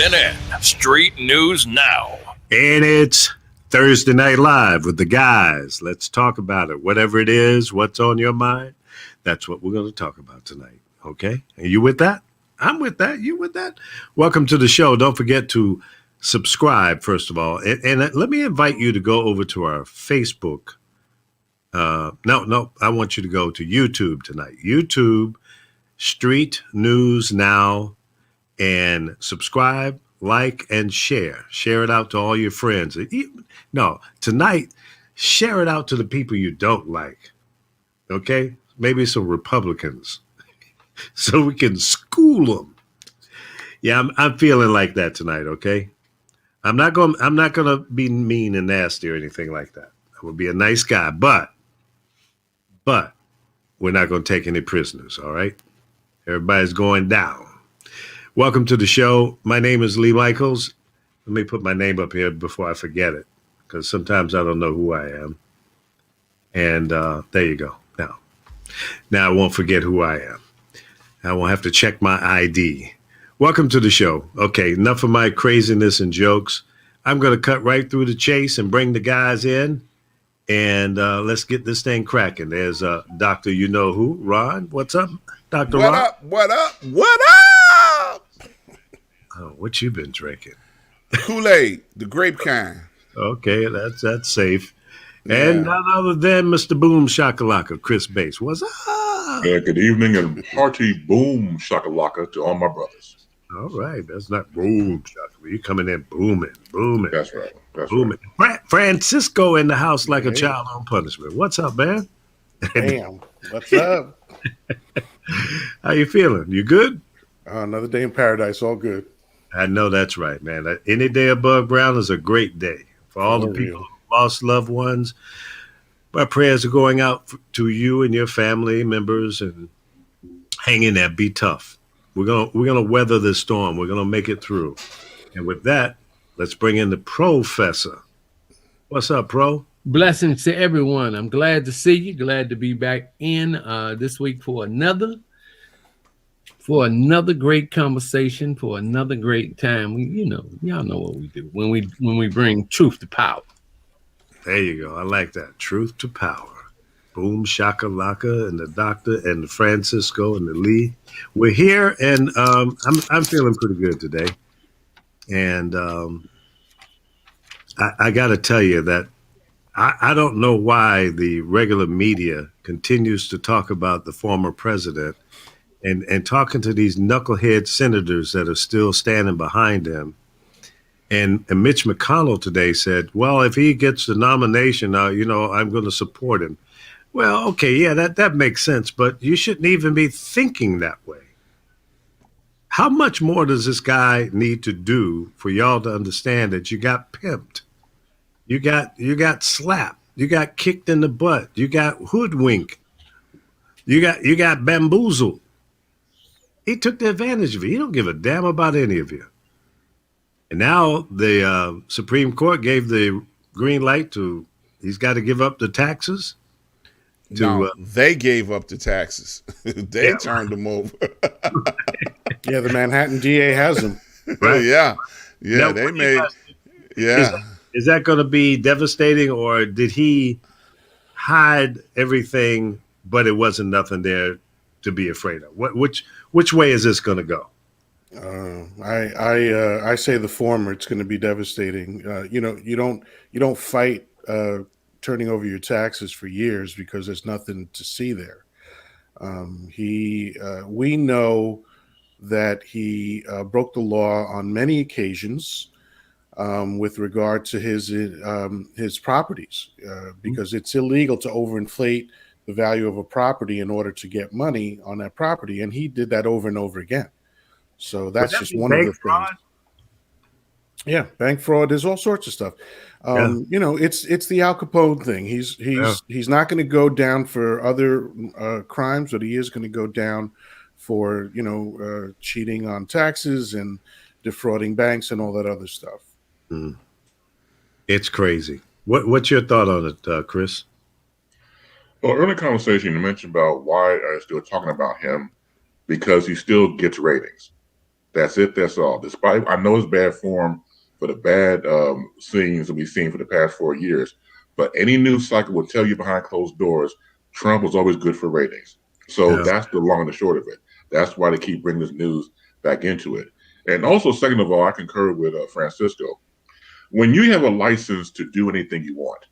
CNN Street News Now. And it's Thursday Night Live with the guys. Let's talk about it. Whatever it is, what's on your mind, that's what we're going to talk about tonight. Okay? Are you with that? I'm with that. You with that? Welcome to the show. Don't forget to subscribe, first of all. And let me invite you to go over to our Facebook. No, I want you to go to YouTube tonight. YouTube, Street News Now, and subscribe, like, and share. Share it out to all your friends. No, tonight, share it out to the people you don't like. Okay? Maybe some Republicans. So we can school them. Yeah, I'm feeling like that tonight, okay? I'm not gonna be mean and nasty or anything like that. I will be a nice guy, but we're not gonna take any prisoners, all right? Everybody's going down. Welcome to the show. My name is Lee Michaels. Let me put my name up here before I forget it, because sometimes I don't know who I am. And there you go. Now I won't forget who I am. I won't have to check my ID. Welcome to the show. Okay, enough of my craziness and jokes. I'm going to cut right through the chase and bring the guys in. And let's get this thing cracking. There's Dr. You Know Who, Ron. What's up, Dr. Ron? What up? Oh, what you been drinking? Kool-Aid, the grape kind. Okay, that's safe. Yeah. And none other than Mr. Boom Shakalaka, Chris Bates. What's up? Yeah, good evening and hearty boom shakalaka to all my brothers. All right, that's not boom shakalaka. You coming in booming. That's right. Booming. Right. Francisco in the house like a child on punishment. What's up, man? Damn. What's up? How you feeling? You good? Another day in paradise. All good. I know that's right, man. Any day above ground is a great day for all the people who lost loved ones. My prayers are going out to you and your family members, and hang in there. Be tough. We're gonna weather this storm. We're gonna make it through. And with that, let's bring in the Professor. What's up, Pro? Blessings to everyone. I'm glad to see you. Glad to be back in this week for another great conversation, for another great time. Y'all know what we do when we bring truth to power. There you go. I like that. Truth to power. Boom shakalaka and the doctor and the Francisco and the Lee. We're here, and I'm feeling pretty good today. And I got to tell you that I don't know why the regular media continues to talk about the former president and talking to these knucklehead senators that are still standing behind him. And Mitch McConnell today said, well, if he gets the nomination, I'm going to support him. Well, okay, yeah, that makes sense, but you shouldn't even be thinking that way. How much more does this guy need to do for y'all to understand that you got pimped? You got slapped. You got kicked in the butt. You got hoodwinked. You got bamboozled. He took the advantage of it. He don't give a damn about any of you. And now the Supreme Court gave the green light to, he's got to give up the taxes. They gave up the taxes. They turned them over. Yeah, the Manhattan DA has them. Right? Yeah, now, they made. Is that going to be devastating, or did he hide everything, but it wasn't nothing there to be afraid of? Which way is this going to go? I say the former. It's going to be devastating. You don't fight turning over your taxes for years because there's nothing to see there. We know that he broke the law on many occasions with regard to his properties because it's illegal to overinflate the value of a property in order to get money on that property, and he did that over and over again. So that's just one of the things. Yeah, bank fraud. There's all sorts of stuff. It's the Al Capone thing. He's not going to go down for other crimes, but he is going to go down for cheating on taxes and defrauding banks and all that other stuff. Mm. It's crazy. What's your thought on it, Chris? Well, early conversation you mentioned about why I'm still talking about him, because he still gets ratings. That's it. That's all. Despite, I know it's bad form for the bad scenes that we've seen for the past 4 years, but any news cycle will tell you behind closed doors, Trump was always good for ratings. So Yeah. that's the long and the short of it. That's why they keep bringing this news back into it. And also, second of all, I concur with Francisco. When you have a license to do anything you want,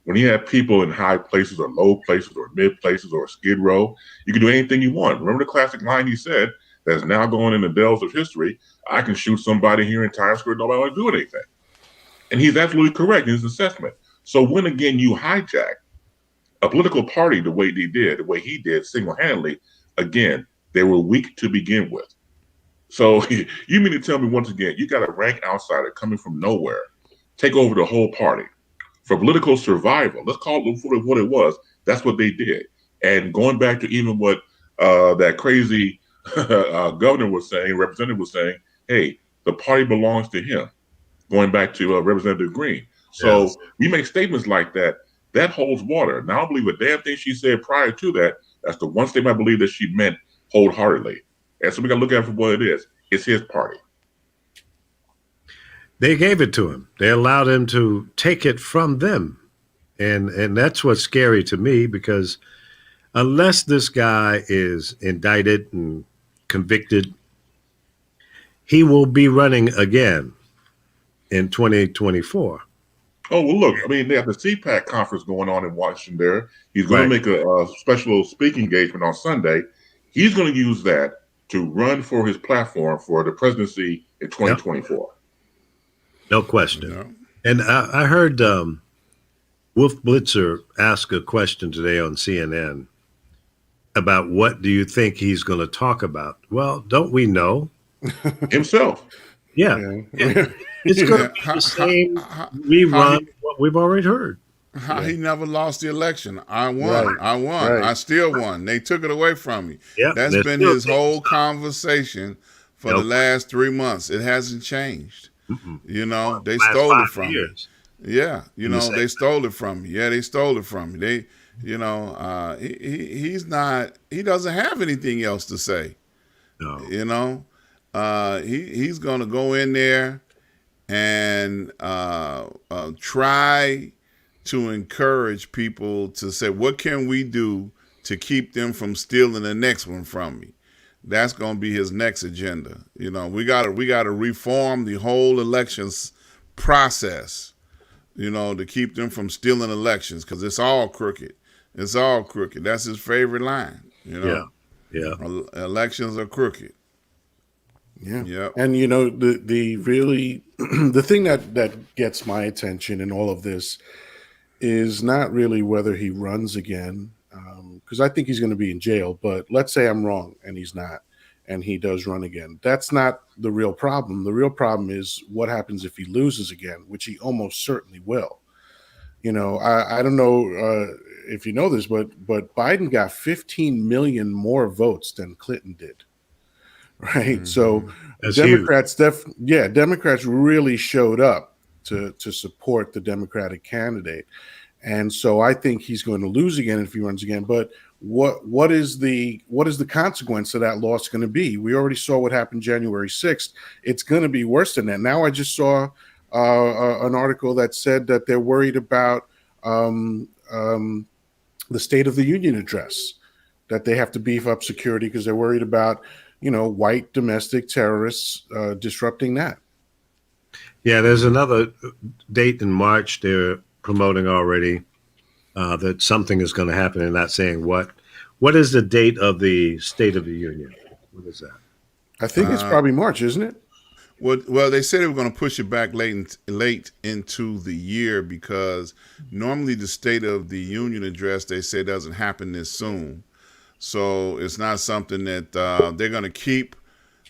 when you have people in high places or low places or mid places or skid row, you can do anything you want. Remember the classic line he said that's now going in the dells of history, I can shoot somebody here in Times Square, nobody will do anything. And he's absolutely correct in his assessment. So when again you hijack a political party the way he did single-handedly, again, they were weak to begin with. So you mean to tell me once again, you got a rank outsider coming from nowhere, take over the whole party for political survival. Let's call it for what it was. That's what they did. And going back to even what that crazy governor was saying, representative was saying, hey, the party belongs to him. Going back to Representative Green. So we make statements like that. That holds water. Now I don't believe a damn thing she said prior to that. That's the one statement I believe that she meant wholeheartedly. And so we got to look at it for what it is. It's his party. They gave it to him. They allowed him to take it from them. And that's what's scary to me, because unless this guy is indicted and convicted, he will be running again in 2024. Oh, well, look, I mean, they have the CPAC conference going on in Washington there. He's going to make a special speaking engagement on Sunday. He's going to use that to run for his platform for the presidency in 2024. No question. No. And I heard Wolf Blitzer ask a question today on CNN about what do you think he's going to talk about? Well, don't we know? Himself. Yeah. It's going to be the same rerun what we've already heard. He never lost the election. I won. I won. I still won. They took it away from me. That's been his whole conversation for the last 3 months. It hasn't changed. You know, they stole it from me. Yeah, you know, they stole it from me. Yeah, they stole it from me. They, you know, he doesn't have anything else to say. No. You know, he's going to go in there and try to encourage people to say, what can we do to keep them from stealing the next one from me? That's going to be his next agenda. You know, we got to reform the whole elections process, you know, to keep them from stealing elections, because it's all crooked. It's all crooked. That's his favorite line, you know. Yeah. Elections are crooked. Yeah. Yep. And, you know, the really, the thing that gets my attention in all of this is not really whether he runs again, because I think he's going to be in jail. But let's say I'm wrong and he's not, and he does run again. That's not the real problem. The real problem is what happens if he loses again, which he almost certainly will. You know, I don't know if you know this, but Biden got 15 million more votes than Clinton did. Right. Mm-hmm. So that's Democrats, Democrats really showed up to support the Democratic candidate. And so I think he's going to lose again if he runs again. But what is the consequence of that loss going to be? We already saw what happened January 6th. It's going to be worse than that. Now I just saw an article that said that they're worried about the State of the Union address, that they have to beef up security because they're worried about, you know, white domestic terrorists disrupting that. Yeah, there's another date in March they're promoting already that something is going to happen and not saying what. What is the date of the State of the Union? What is that? I think it's probably March, isn't it? Well, they said they were going to push it back late into the year, because normally the State of the Union address, they say, doesn't happen this soon. So it's not something that they're going to keep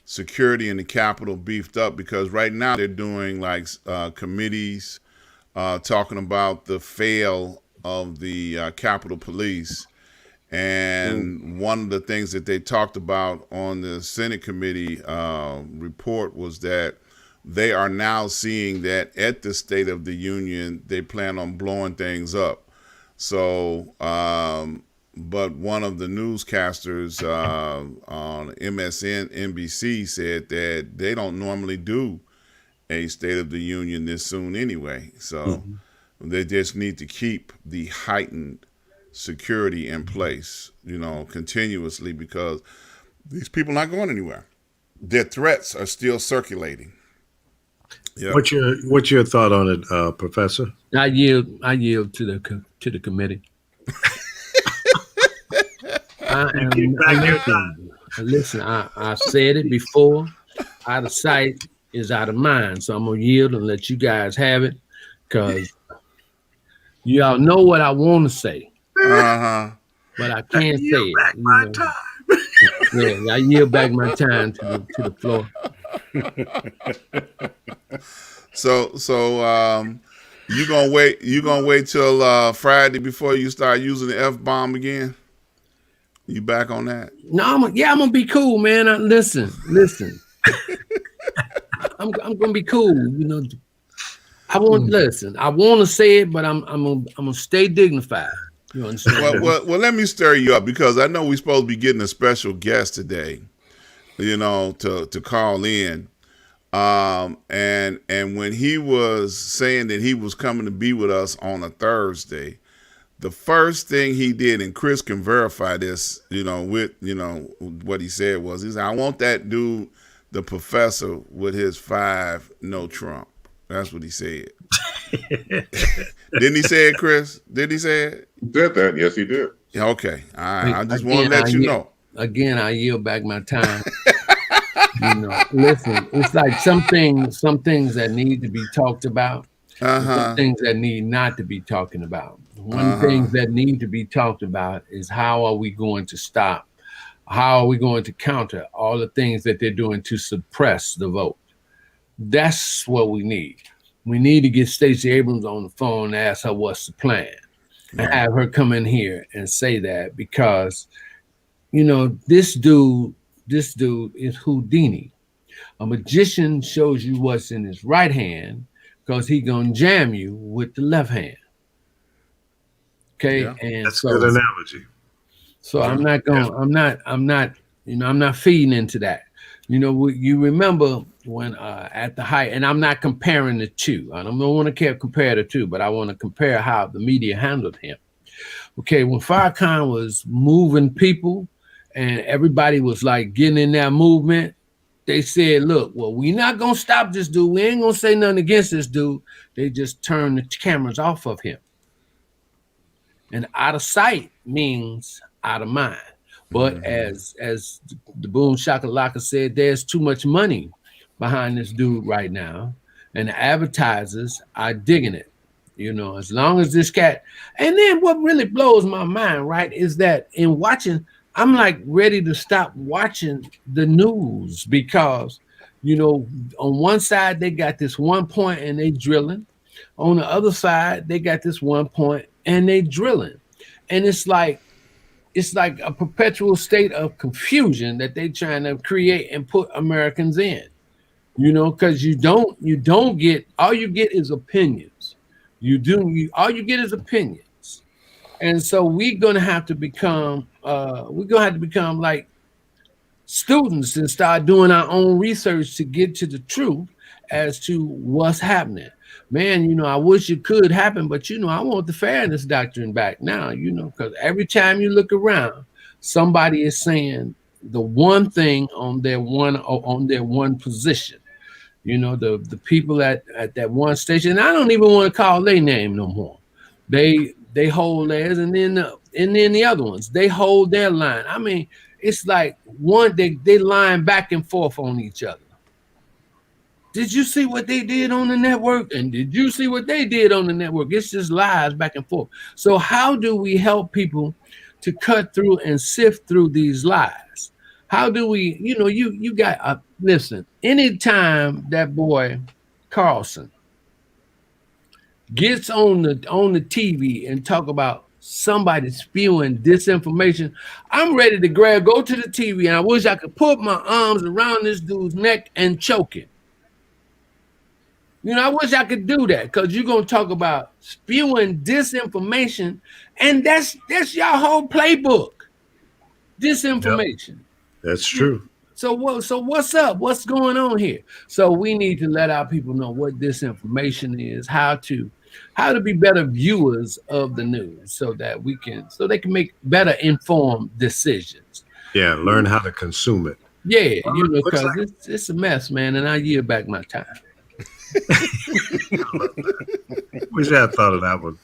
security in the Capitol beefed up, because right now they're doing like committees talking about the fail of the Capitol Police. And one of the things that they talked about on the Senate committee report was that they are now seeing that at the State of the Union, they plan on blowing things up. So but one of the newscasters on MSN, NBC said that they don't normally do a State of the Union this soon anyway. So they just need to keep the heightened security in place, continuously, because these people are not going anywhere. Their threats are still circulating. Yep. What's your thought on it, Professor? I yield to the committee. Listen, I said it before. Out of sight is out of mind. So I'm gonna yield and let you guys have it, because y'all know what I want to say, but I can't say it. Yeah, I yield back my time to the floor. So you gonna wait till Friday before you start using the F-bomb again? You back on that? No, I'm gonna be cool, man. Listen. I'm gonna be cool. I want to say it, but I'm gonna stay dignified. You understand? Well, let me stir you up, because I know we're supposed to be getting a special guest today, to call in. And when he was saying that he was coming to be with us on a Thursday, the first thing he did, and Chris can verify this, with what he said was, he said, I want that dude, the professor, with his 5 no Trump. That's what he said. Didn't he say it, Chris? Did he say it? He said that. Yes, he did. Okay. All right. I just want to let you know. Again, I yield back my time. Listen, it's like some things that need to be talked about, some things that need not to be talking about. One thing that need to be talked about is how are we going to stop? How are we going to counter all the things that they're doing to suppress the vote? That's what we need. We need to get Stacey Abrams on the phone and ask her what's the plan, and have her come in here and say that, because, this dude is Houdini. A magician shows you what's in his right hand, because he gonna jam you with the left hand. Okay, and that's a good analogy. So I'm not feeding into that. You remember when at the height, and I'm not comparing the two. I don't want to compare the two, but I want to compare how the media handled him. Okay, when Farrakhan was moving people and everybody was like getting in that movement, they said, look, well, we're not going to stop this dude. We ain't going to say nothing against this dude. They just turned the cameras off of him. And out of sight means out of mind. But as the Boom Shakalaka said, there's too much money behind this dude right now, and the advertisers are digging it. As long as this cat. And then what really blows my mind, right, is that in watching, I'm like ready to stop watching the news, because, on one side they got this 1 point and they drilling. On the other side, they got this 1 point and they drilling. And it's like a perpetual state of confusion that they trying to create and put Americans in, because you don't get, all you get is opinions. All you get is opinions. And so we're going to have to become like students and start doing our own research to get to the truth as to what's happening. Man, I wish it could happen, but I want the fairness doctrine back now, because every time you look around, somebody is saying the one thing on their one position. The people at that one station, and I don't even want to call their name no more. They hold theirs, and then the other ones, they hold their line. I mean, it's like they line back and forth on each other. Did you see what they did on the network? And did you see what they did on the network? It's just lies back and forth. So how do we help people to cut through and sift through these lies? How do we, you got, listen, anytime that boy Carlson gets on the TV and talk about somebody spewing disinformation, I'm ready to go to the TV, and I wish I could put my arms around this dude's neck and choke him. You know, I wish I could do that because you're gonna talk about spewing disinformation, and that's your whole playbook. Disinformation. That's true. So what's up? What's going on here? So we need to let our people know what disinformation is, how to be better viewers of the news so that they can make better informed decisions. Yeah, learn how to consume it. Yeah, because it's a mess, man, and I yield back my time. Wish I had thought of that one.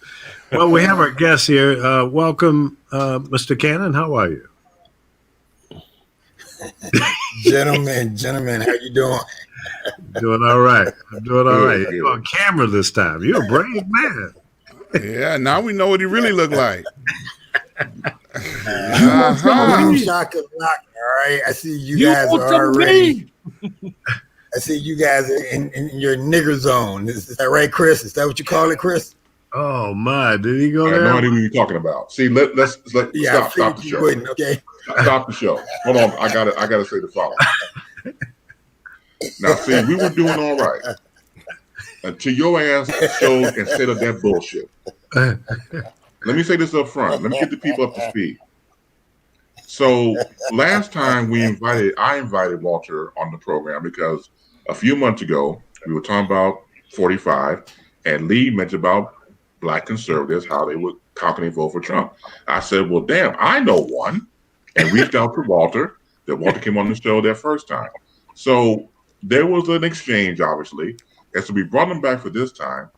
Well, we have our guest here. Welcome, Mr. Cannon. How are you? Gentlemen, how you doing? Doing all right. I'm doing all right. You're on camera this time. You're a brave man. Yeah, now we know what he really looked like. Shock and lock, all right. I see you guys are already. I see you guys in your nigger zone. Is that right, Chris? Is that what you call it, Chris? Oh my! Did he go I there? have no idea what you're talking about. See, let's stop the show. Okay. Stop the show. Hold on, I gotta say the following. Now, see, we were doing all right until your ass showed instead of that bullshit. Let me say this up front. Let me get the people up to speed. So last time I invited Walter on the program because a few months ago we were talking about 45, and Lee mentioned about Black conservatives, how can they vote for Trump? I said, well, damn, I know one, and reached out to Walter. That Walter came on the show that first time. So there was an exchange, obviously, and so we brought him back for this time.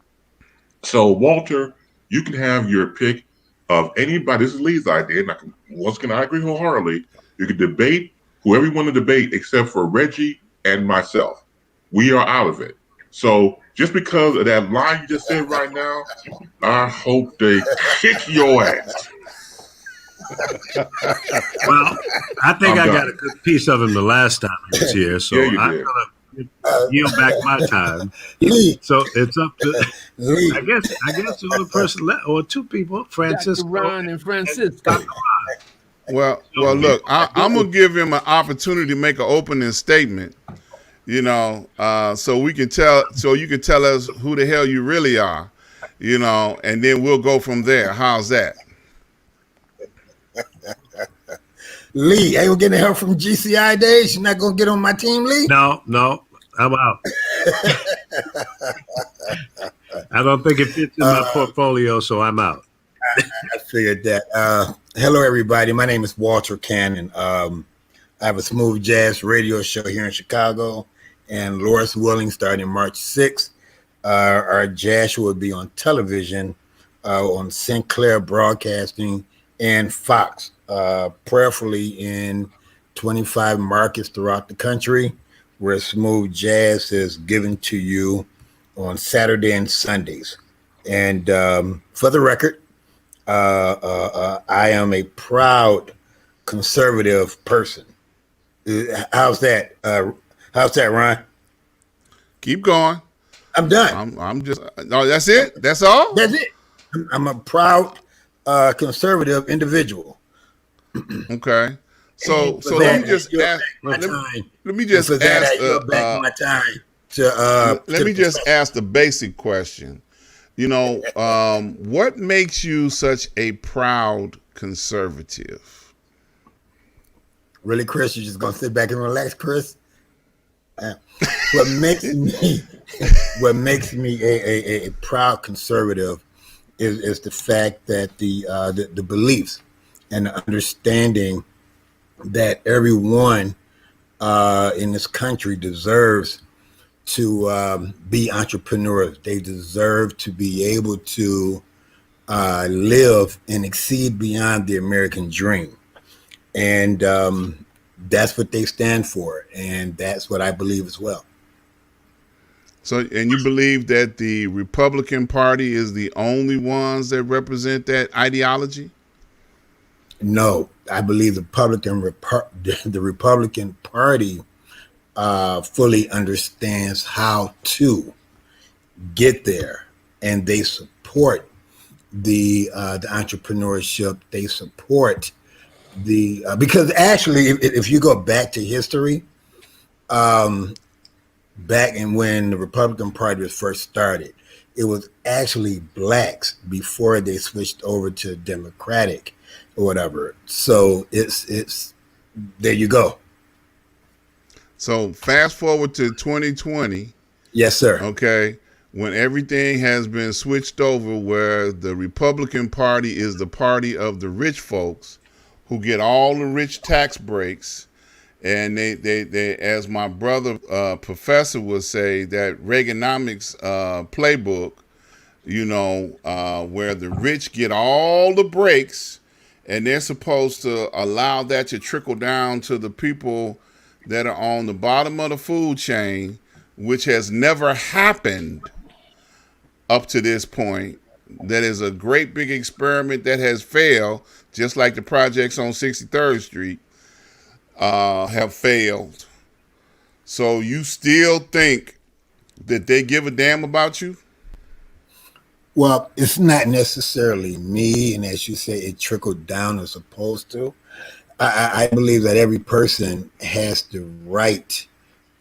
So Walter, you can have your pick of anybody. This is Lee's idea. And I agree wholeheartedly. You can debate whoever you want to debate, except for Reggie and myself. We are out of it. So just because of that line you just said right now, I hope they kick your ass. Well, I think I got a good piece of him the last time he was here, so Yeah, I'm gonna yield back my time. Lee. So it's up to Lee. I guess the only person left, or two people, Francisco. Dr.Ron and Francisco. Well, look, I'm gonna give him an opportunity to make an opening statement. So you can tell us who the hell you really are, and then we'll go from there. How's that? Lee, ain't gonna get any help from GCI days. You're not gonna get on my team, Lee? No, I'm out. I don't think it fits in my portfolio, so I'm out. I figured that. Hello, everybody. My name is Walter Cannon. I have a smooth jazz radio show here in Chicago, and Loris Willing starting March 6th. Our jazz show will be on television on Sinclair Broadcasting and Fox, prayerfully in 25 markets throughout the country, where smooth jazz is given to you on Saturday and Sundays. And for the record, I am a proud conservative person. How's that? How's that, Ron? Keep going. I'm done. I'm just. No, that's it. That's all. That's it. I'm a proud conservative individual. Okay. So let me just ask. Let me just ask. Let me just ask the basic question. What makes you such a proud conservative? Really, Chris? You're just gonna sit back and relax, Chris? What makes me a proud conservative is the fact that the beliefs and the understanding that everyone in this country deserves to be entrepreneurs. They deserve to be able to live and exceed beyond the American dream. And that's what they stand for. And that's what I believe as well. So, and you believe that the Republican Party is the only ones that represent that ideology? No, I believe the Republican Party fully understands how to get there, and they support the entrepreneurship. They support because actually, if you go back to history, back in when the Republican Party was first started, it was actually blacks before they switched over to Democratic or whatever. So it's there you go. So fast forward to 2020. Yes, sir. Okay, when everything has been switched over, where the Republican Party is the party of the rich folks who get all the rich tax breaks, and they as my brother professor would say, that Reaganomics playbook, where the rich get all the breaks, and they're supposed to allow that to trickle down to the people that are on the bottom of the food chain, which has never happened up to this point. That is a great big experiment that has failed, just like the projects on 63rd Street have failed. So you still think that they give a damn about you? Well, it's not necessarily me, and as you say, it trickled down as opposed to. I believe that every person has the right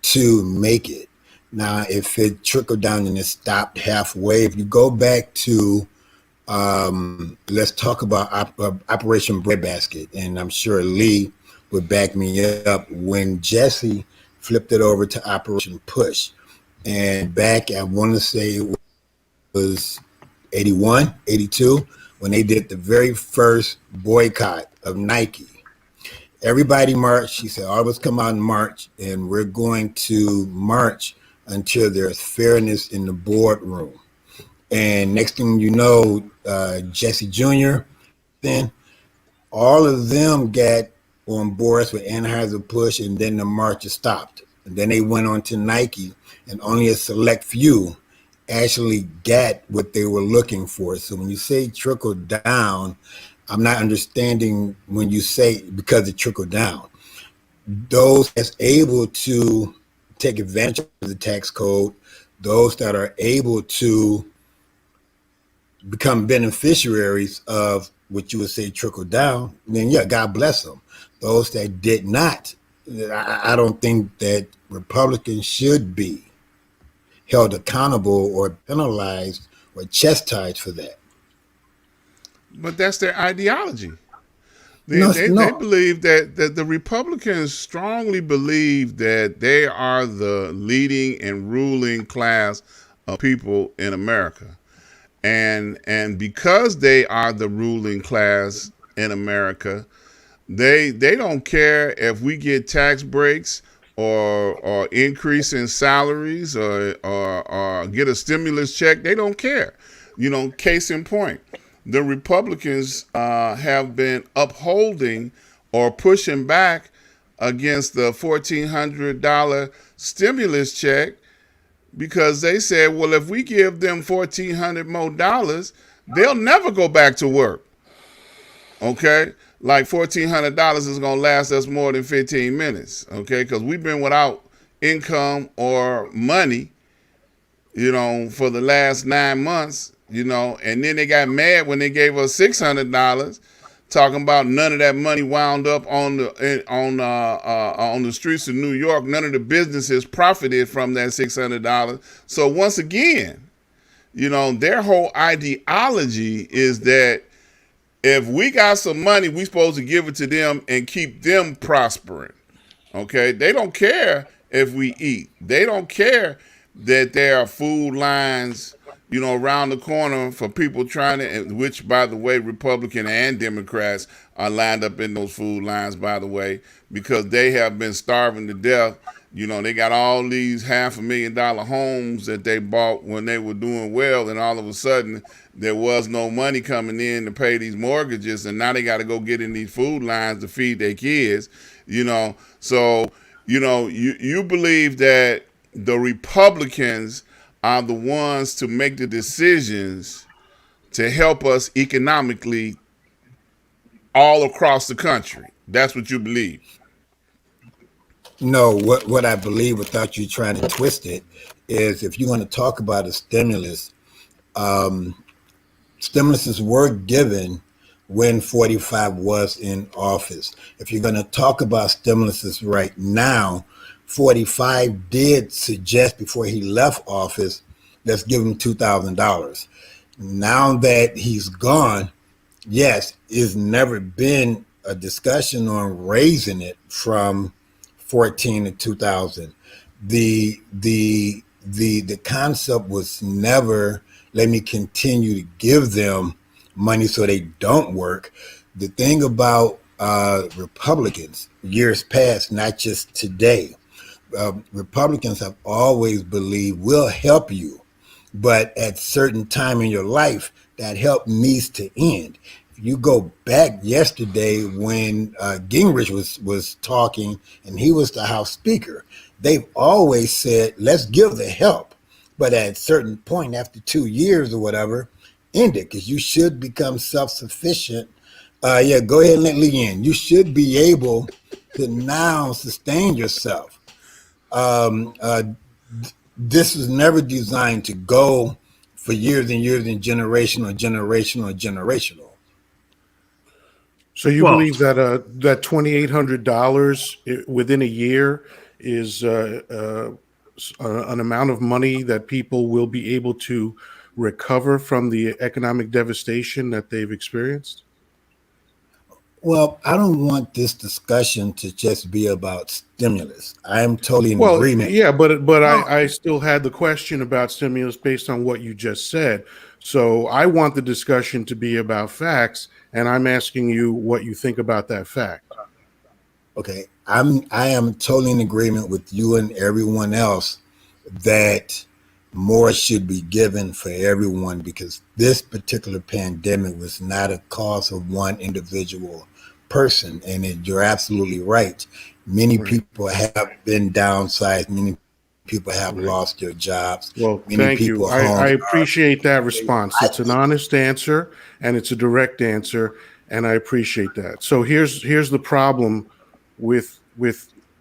to make it. Now, if it trickled down and it stopped halfway, if you go back to, let's talk about Operation Breadbasket, and I'm sure Lee would back me up, when Jesse flipped it over to Operation Push. And back, I want to say it was 81, 82, when they did the very first boycott of Nike. Everybody marched. He said, all of us come out and march, and we're going to march until there's fairness in the boardroom. And next thing you know, Jesse Jr., then all of them got on board with Anheuser-Busch, and then the march stopped. And then they went on to Nike, and only a select few actually got what they were looking for. So when you say trickle down, I'm not understanding when you say because it trickled down. Those that's able to take advantage of the tax code, those that are able to become beneficiaries of what you would say trickle down, then yeah, God bless them. Those that did not, I don't think that Republicans should be held accountable or penalized or chastised for that. But that's their ideology. No, They believe that the Republicans strongly believe that they are the leading and ruling class of people in America. And because they are the ruling class in America, they don't care if we get tax breaks or increase in salaries or get a stimulus check. They don't care. Case in point, the Republicans have been upholding or pushing back against the $1,400 stimulus check, because they said, well, if we give them $1,400 more dollars, they'll never go back to work. Okay? Like $1,400 is going to last us more than 15 minutes. Okay? Because we've been without income or money, for the last 9 months. And then they got mad when they gave us $600, talking about none of that money wound up on the streets of New York. None of the businesses profited from that $600. So once again, their whole ideology is that if we got some money, we supposed to give it to them and keep them prospering. Okay, they don't care if we eat. They don't care that there are food lines around the corner for people trying to, which, by the way, Republican and Democrats are lined up in those food lines, by the way, because they have been starving to death. They got all these $500,000 homes that they bought when they were doing well, and all of a sudden there was no money coming in to pay these mortgages, and now they got to go get in these food lines to feed their kids. So you believe that the Republicans are the ones to make the decisions to help us economically all across the country. That's what you believe. No, what I believe, without you trying to twist it, is if you want to talk about a stimulus, stimuluses were given when 45 was in office. If you're going to talk about stimuluses right now, 45 did suggest before he left office, let's give him $2,000. Now that he's gone, yes, it's never been a discussion on raising it from 14 to 2000. The concept was never let me continue to give them money so they don't work. The thing about Republicans, years past, not just today, Republicans have always believed we'll help you, but at certain time in your life, that help needs to end. If you go back yesterday when Gingrich was talking and he was the House Speaker, they've always said, let's give the help. But at a certain point, after 2 years or whatever, end it, because you should become self-sufficient. Yeah, go ahead and let Lee in. You should be able to now sustain yourself. This was never designed to go for years and years and generational. So you believe that that $2,800 within a year is an amount of money that people will be able to recover from the economic devastation that they've experienced? Well, I don't want this discussion to just be about stimulus. I am totally in agreement. Yeah, but I still had the question about stimulus based on what you just said. So I want the discussion to be about facts, and I'm asking you what you think about that fact. Okay, I am totally in agreement with you and everyone else that more should be given for everyone, because this particular pandemic was not a cause of one individual person. And you're absolutely right. Many people have been downsized. Many people have lost their jobs. Well, many thank you. I appreciate that response. It's an honest answer and it's a direct answer, and I appreciate that. So here's the problem with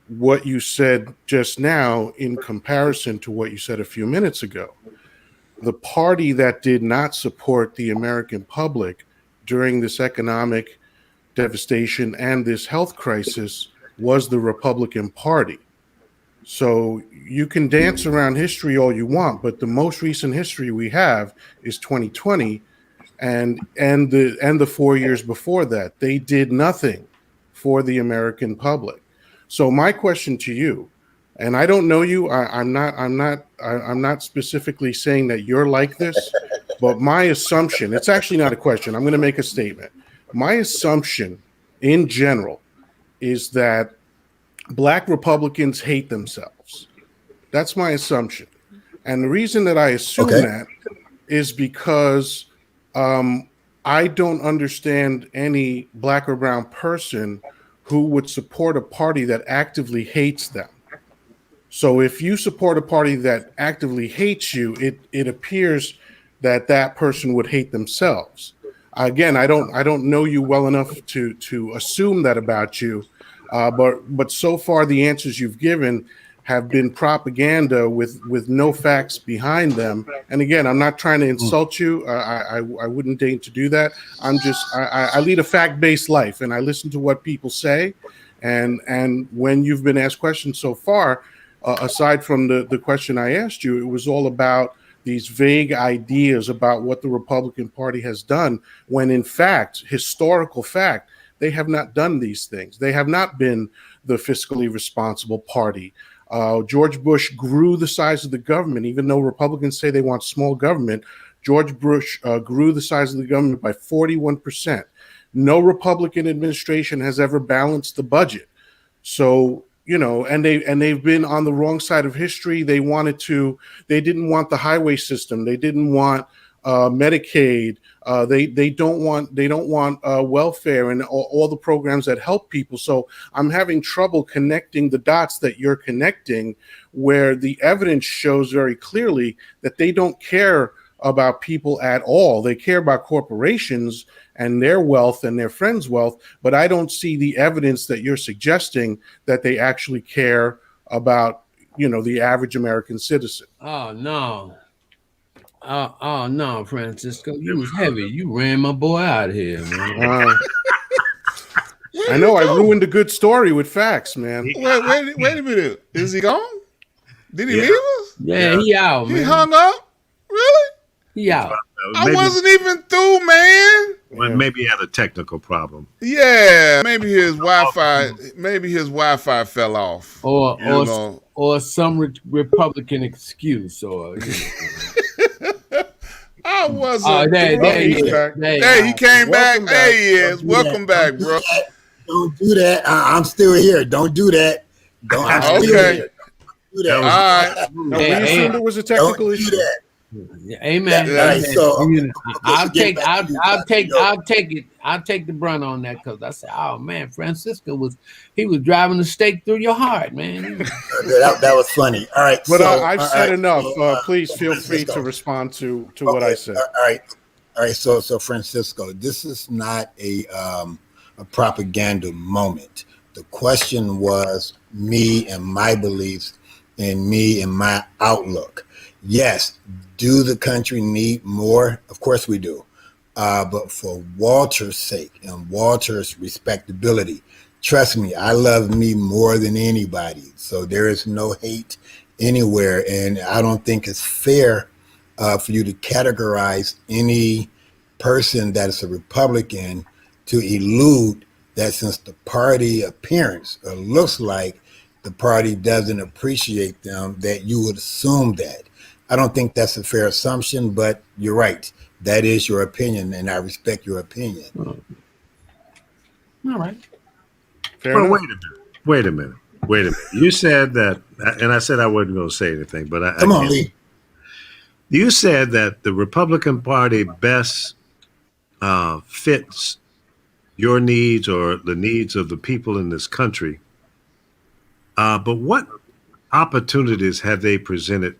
what you said just now in comparison to what you said a few minutes ago. The party that did not support the American public during this economic devastation and this health crisis was the Republican Party. So you can dance around history all you want, but the most recent history we have is 2020 and the 4 years before that. They did nothing for the American public. So my question to you, and I don't know you, I'm not specifically saying that you're like this, but my assumption, it's actually not a question. I'm going to make a statement. My assumption in general is that Black Republicans hate themselves. That's my assumption. And the reason that I assume that is because I don't understand any Black or brown person who would support a party that actively hates them. So if you support a party that actively hates you, it appears that that person would hate themselves. Again, I don't know you well enough to assume that about you, but so far the answers you've given have been propaganda with no facts behind them. And again, I'm not trying to insult you. I wouldn't deign to do that. I lead a fact-based life, and I listen to what people say. And when you've been asked questions so far, aside from the question I asked you, it was all about these vague ideas about what the Republican Party has done, when in fact, historical fact, they have not done these things. They have not been the fiscally responsible party. George Bush grew the size of the government, even though Republicans say they want small government. George Bush grew the size of the government by 41%. No Republican administration has ever balanced the budget. So, you know, and they've been on the wrong side of history. They didn't want the highway system. They didn't want Medicaid. They don't want welfare and all the programs that help people. So I'm having trouble connecting the dots that you're connecting, where the evidence shows very clearly that they don't care about people at all. They care about corporations and their wealth and their friends' wealth, but I don't see the evidence that you're suggesting that they actually care about, you know, the average American citizen. Oh no. Oh no, Francisco, you was heavy. You ran my boy out of here, man. I know. I ruined a good story with facts, man. Wait a minute. Is he gone? Did he leave us? Yeah, he out, man. He hung up? Really? He out. I wasn't even through, man. Well, maybe he had a technical problem. Yeah, maybe his Wi-Fi fell off. Or some Republican excuse, or I wasn't. There he came back. There he is. Welcome back, bro. Don't do that. I'm still here. Don't do that. I'm still here. Don't do that. All right. No, we assumed it was a technical issue. Do that. Amen. All right, so I'll take the brunt on that, because I said, oh man, Francisco was driving a stake through your heart, man. that was funny. All right, but I've said enough. Please feel free to respond to what I said. All right. So Francisco, this is not a propaganda moment. The question was me and my beliefs and me and my outlook. Yes, do the country need more? Of course we do. But for Walter's sake and Walter's respectability, trust me, I love me more than anybody. So there is no hate anywhere. And I don't think it's fair for you to categorize any person that is a Republican to elude that, since the party appearance or looks like the party doesn't appreciate them, that you would assume that. I don't think that's a fair assumption, but you're right. That is your opinion, and I respect your opinion. All right. Wait a minute. You said that, and I said I wasn't going to say anything, but Come on, Lee. You said that the Republican Party best fits your needs or the needs of the people in this country. But what opportunities have they presented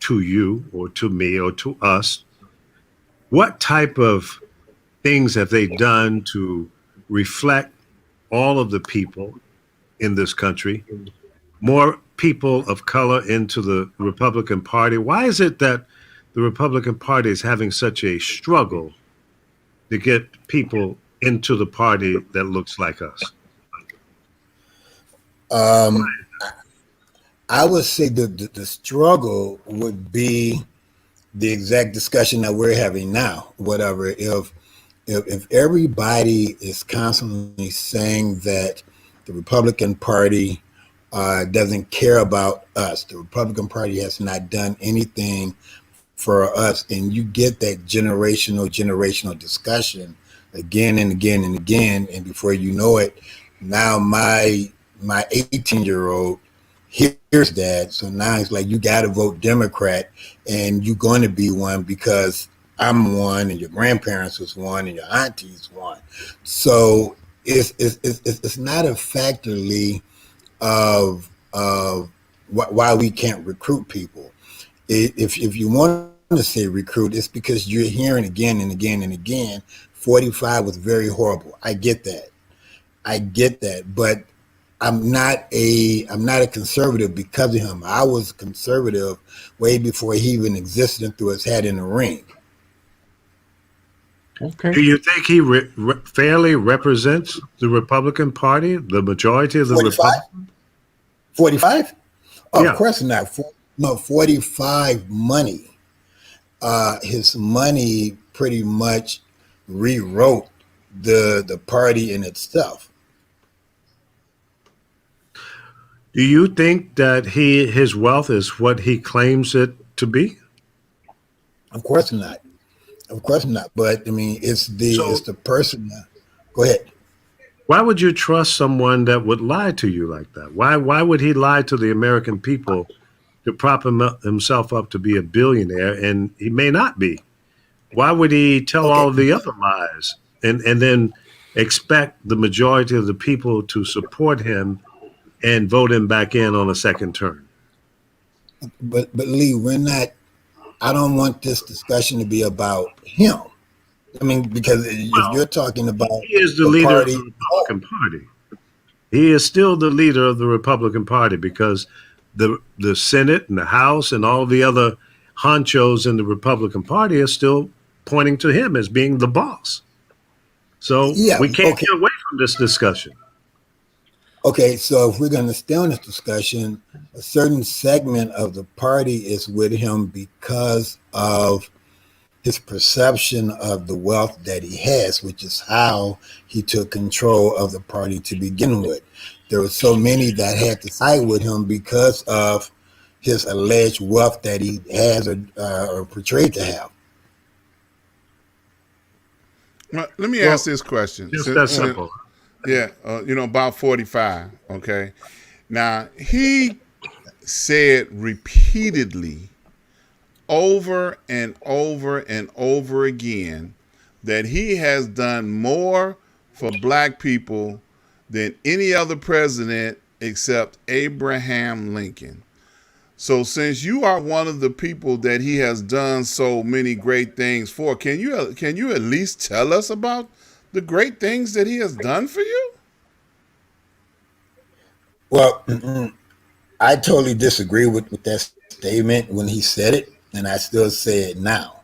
to you or to me or to us? What type of things have they done to reflect all of the people in this country, more people of color into the Republican Party? Why is it that the Republican Party is having such a struggle to get people into the party that looks like us? I would say the struggle would be the exact discussion that we're having now. Whatever, if everybody is constantly saying that the Republican Party doesn't care about us, the Republican Party has not done anything for us, and you get that generational discussion again and again and again, and before you know it, now my 18-year-old here's that. So now it's like, you got to vote Democrat, and you're going to be one because I'm one, and your grandparents was one, and your aunties one. So it's not a factor, Lee, of why we can't recruit people. If you want to say recruit, it's because you're hearing again and again and again, 45 was very horrible. I get that, but I'm not a conservative because of him. I was conservative way before he even existed and threw his hat in the ring. Okay. Do you think he fairly represents the Republican Party, the majority of the 45? 45? Yeah. Of course not. 45 money. His money pretty much rewrote the party in itself. Do you think that his wealth is what he claims it to be? Of course not. But I mean, it's the person. Go ahead. Why would you trust someone that would lie to you like that? Why would he lie to the American people to prop himself up to be a billionaire, and he may not be? Why would he tell all of the other lies and then expect the majority of the people to support him and vote him back in on a second term? But Lee, we're not. I don't want this discussion to be about him. I mean, because if you're talking about, he is the leader of the Republican Party. He is still the leader of the Republican Party because the Senate and the House and all the other honchos in the Republican Party are still pointing to him as being the boss. So we can't get away this discussion. Okay, so if we're going to stay on this discussion, a certain segment of the party is with him because of his perception of the wealth that he has, which is how he took control of the party to begin with. There were so many that had to side with him because of his alleged wealth that he has or portrayed to have. Well, let me ask this question. Just that simple. Yeah, about 45. Okay. Now, he said repeatedly, over and over and over again, that he has done more for black people than any other president except Abraham Lincoln. So since you are one of the people that he has done so many great things for, can you at least tell us about the great things that he has done for you? Well, I totally disagree with that statement when he said it, and I still say it now.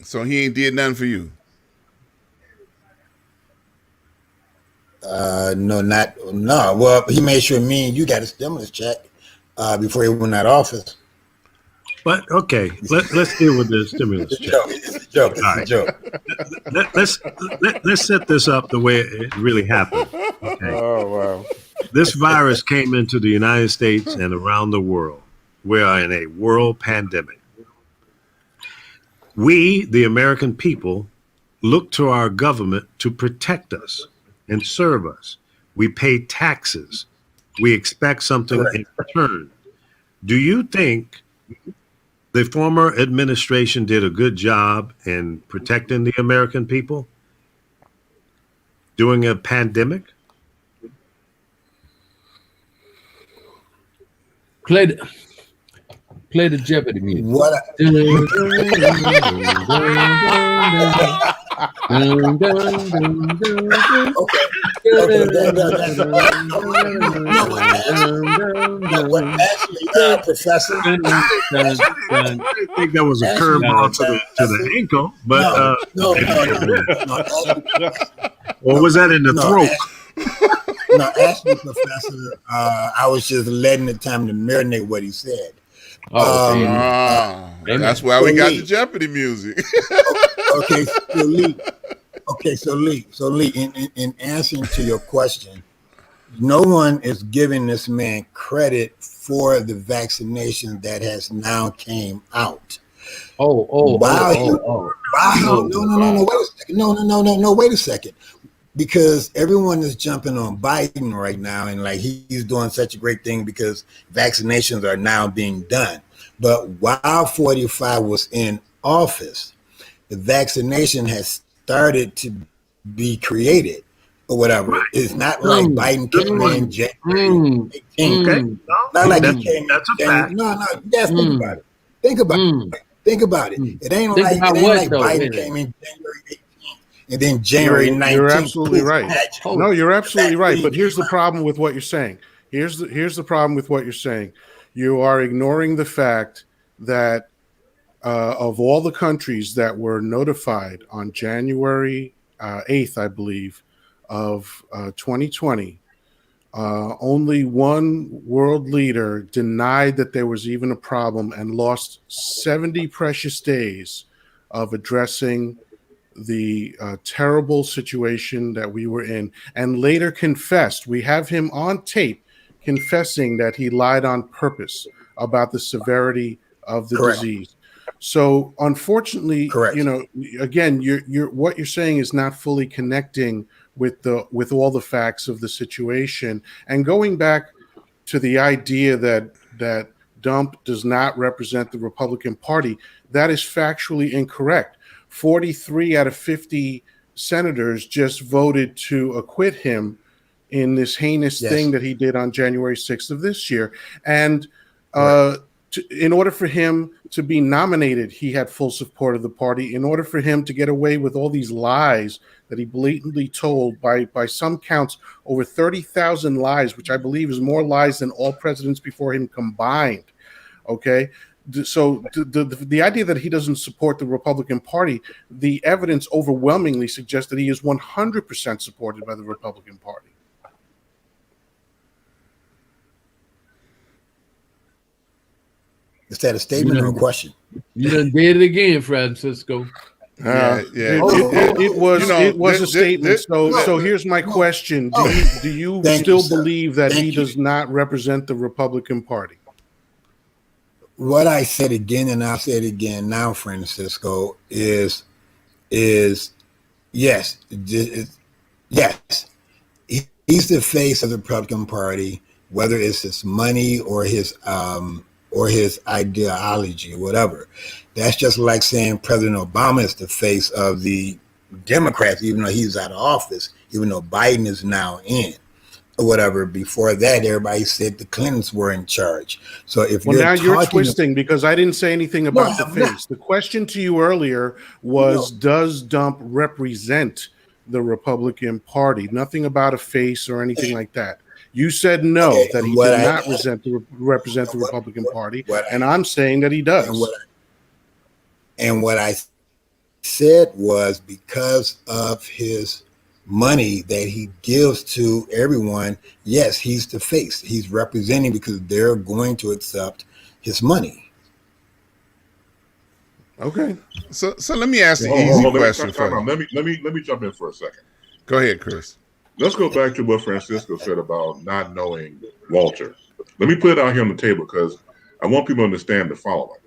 So he ain't did nothing for you? No. Well, he made sure me and you got a stimulus check before he went out of office. But okay, let's deal with the stimulus check. It's a joke. Let's set this up the way it really happened. Okay. Oh, wow. This virus came into the United States and around the world. We are in a world pandemic. We, the American people, look to our government to protect us and serve us. We pay taxes. We expect something in return. Do you think the former administration did a good job in protecting the American people during a pandemic? Play the Jeopardy music. What? Professor. I think that was a curveball to the ankle, but or was that in the throat? No, actually, Professor, I was just letting the time to marinate what he said. That's why we got the Jeopardy music. So Lee, in answering to your question, no one is giving this man credit for the vaccination that has now came out. Wait a second. Because everyone is jumping on Biden right now, and like he's doing such a great thing because vaccinations are now being done. But while 45 was in office, the vaccination has started to be created or whatever. Right. It's not like Biden came in January 18th. Okay. Not like he came in January. No, you guys think about it. Think about it. It ain't like Biden came in January 18th. And then January 19th. You're absolutely right. No, you're absolutely right. But here's the problem with what you're saying. Here's the problem with what you're saying. You are ignoring the fact that of all the countries that were notified on January 8th, I believe, of 2020, only one world leader denied that there was even a problem and lost 70 precious days of addressing the terrible situation that we were in, and later confessed. We have him on tape confessing that he lied on purpose about the severity of the disease. So unfortunately, again, you're what you're saying is not fully connecting with all the facts of the situation. And going back to the idea that Dump does not represent the Republican Party, that is factually incorrect. 43 out of 50 senators just voted to acquit him in this heinous thing that he did on January 6th of this year. And in order for him to be nominated, he had full support of the party. In order for him to get away with all these lies that he blatantly told, by some counts, over 30,000 lies, which I believe is more lies than all presidents before him combined. Okay. the idea that he doesn't support the Republican Party, the evidence overwhelmingly suggests that he is 100% supported by the Republican Party. Is that a statement or a question? You done did it again, Francisco. It was a statement. So here's my question: Do you still believe that he does not represent the Republican Party? What I said again, and I'll say it again now, Francisco, is yes, yes. He's the face of the Republican Party, whether it's his money or his ideology or whatever. That's just like saying President Obama is the face of the Democrats, even though he's out of office, even though Biden is now in or whatever. Before that, everybody said the Clintons were in charge. So if you're twisting, because I didn't say anything about the face. The question to you earlier was, does Dump represent the Republican Party? Nothing about a face or anything like that. You said no, that he did not represent the Republican Party, and I'm saying that he does. And what I said was, because of his money that he gives to everyone, yes, he's the face. He's representing because they're going to accept his money. Okay. So let me ask the easy question first. Let me jump in for a second. Go ahead, Chris. Let's go back to what Francisco said about not knowing Walter. Let me put it out here on the table because I want people to understand the following.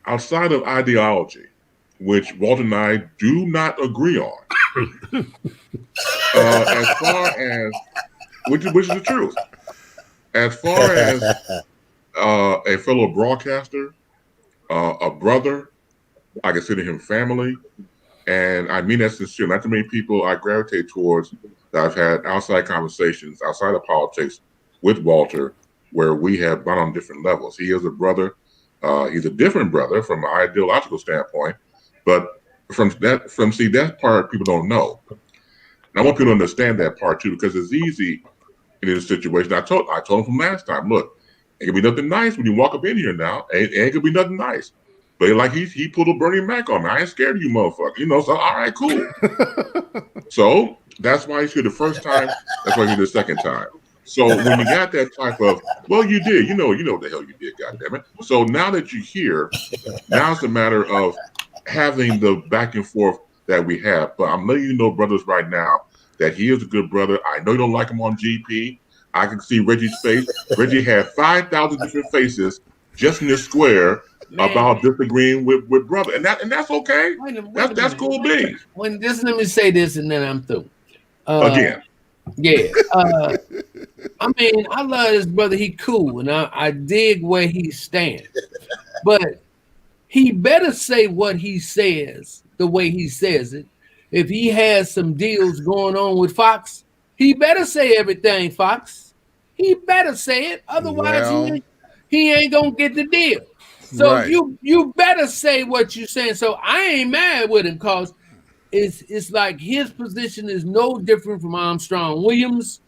Outside of ideology, which Walter and I do not agree on, as far as, which is the truth, as far as a fellow broadcaster, a brother, I consider him family, and I mean that sincerely. Not too many people I gravitate towards that I've had outside conversations outside of politics with Walter, where we have gone on different levels. He is a brother. He's a different brother from an ideological standpoint, but that part people don't know. And I want people to understand that part too, because it's easy in this situation. I told him from last time, look, it can be nothing nice when you walk up in here now. It could be nothing nice. But like he pulled a Bernie Mac on me. I ain't scared of you, motherfucker. So all right, cool. So that's why he's here the first time. That's why he's here the second time. So when you got that type of, well, you did, you know what the hell you did, goddammit. So now that you're here, now it's a matter of having the back and forth that we have. But I'm letting you know, brothers, right now, that he is a good brother. I know you don't like him on GP. I can see Reggie's face. Reggie had 5,000 different faces just in this square about disagreeing with brother. And that's okay. That's cool beans. Let me say this and then I'm through. Again. Yeah. I mean, I love this brother. He cool, and I dig where he stands. But he better say what he says the way he says it. If he has some deals going on with Fox, he better say everything, Fox. He better say it. Otherwise, he ain't gonna get the deal. So you better say what you're saying. So I ain't mad with him because it's like his position is no different from Armstrong Williams,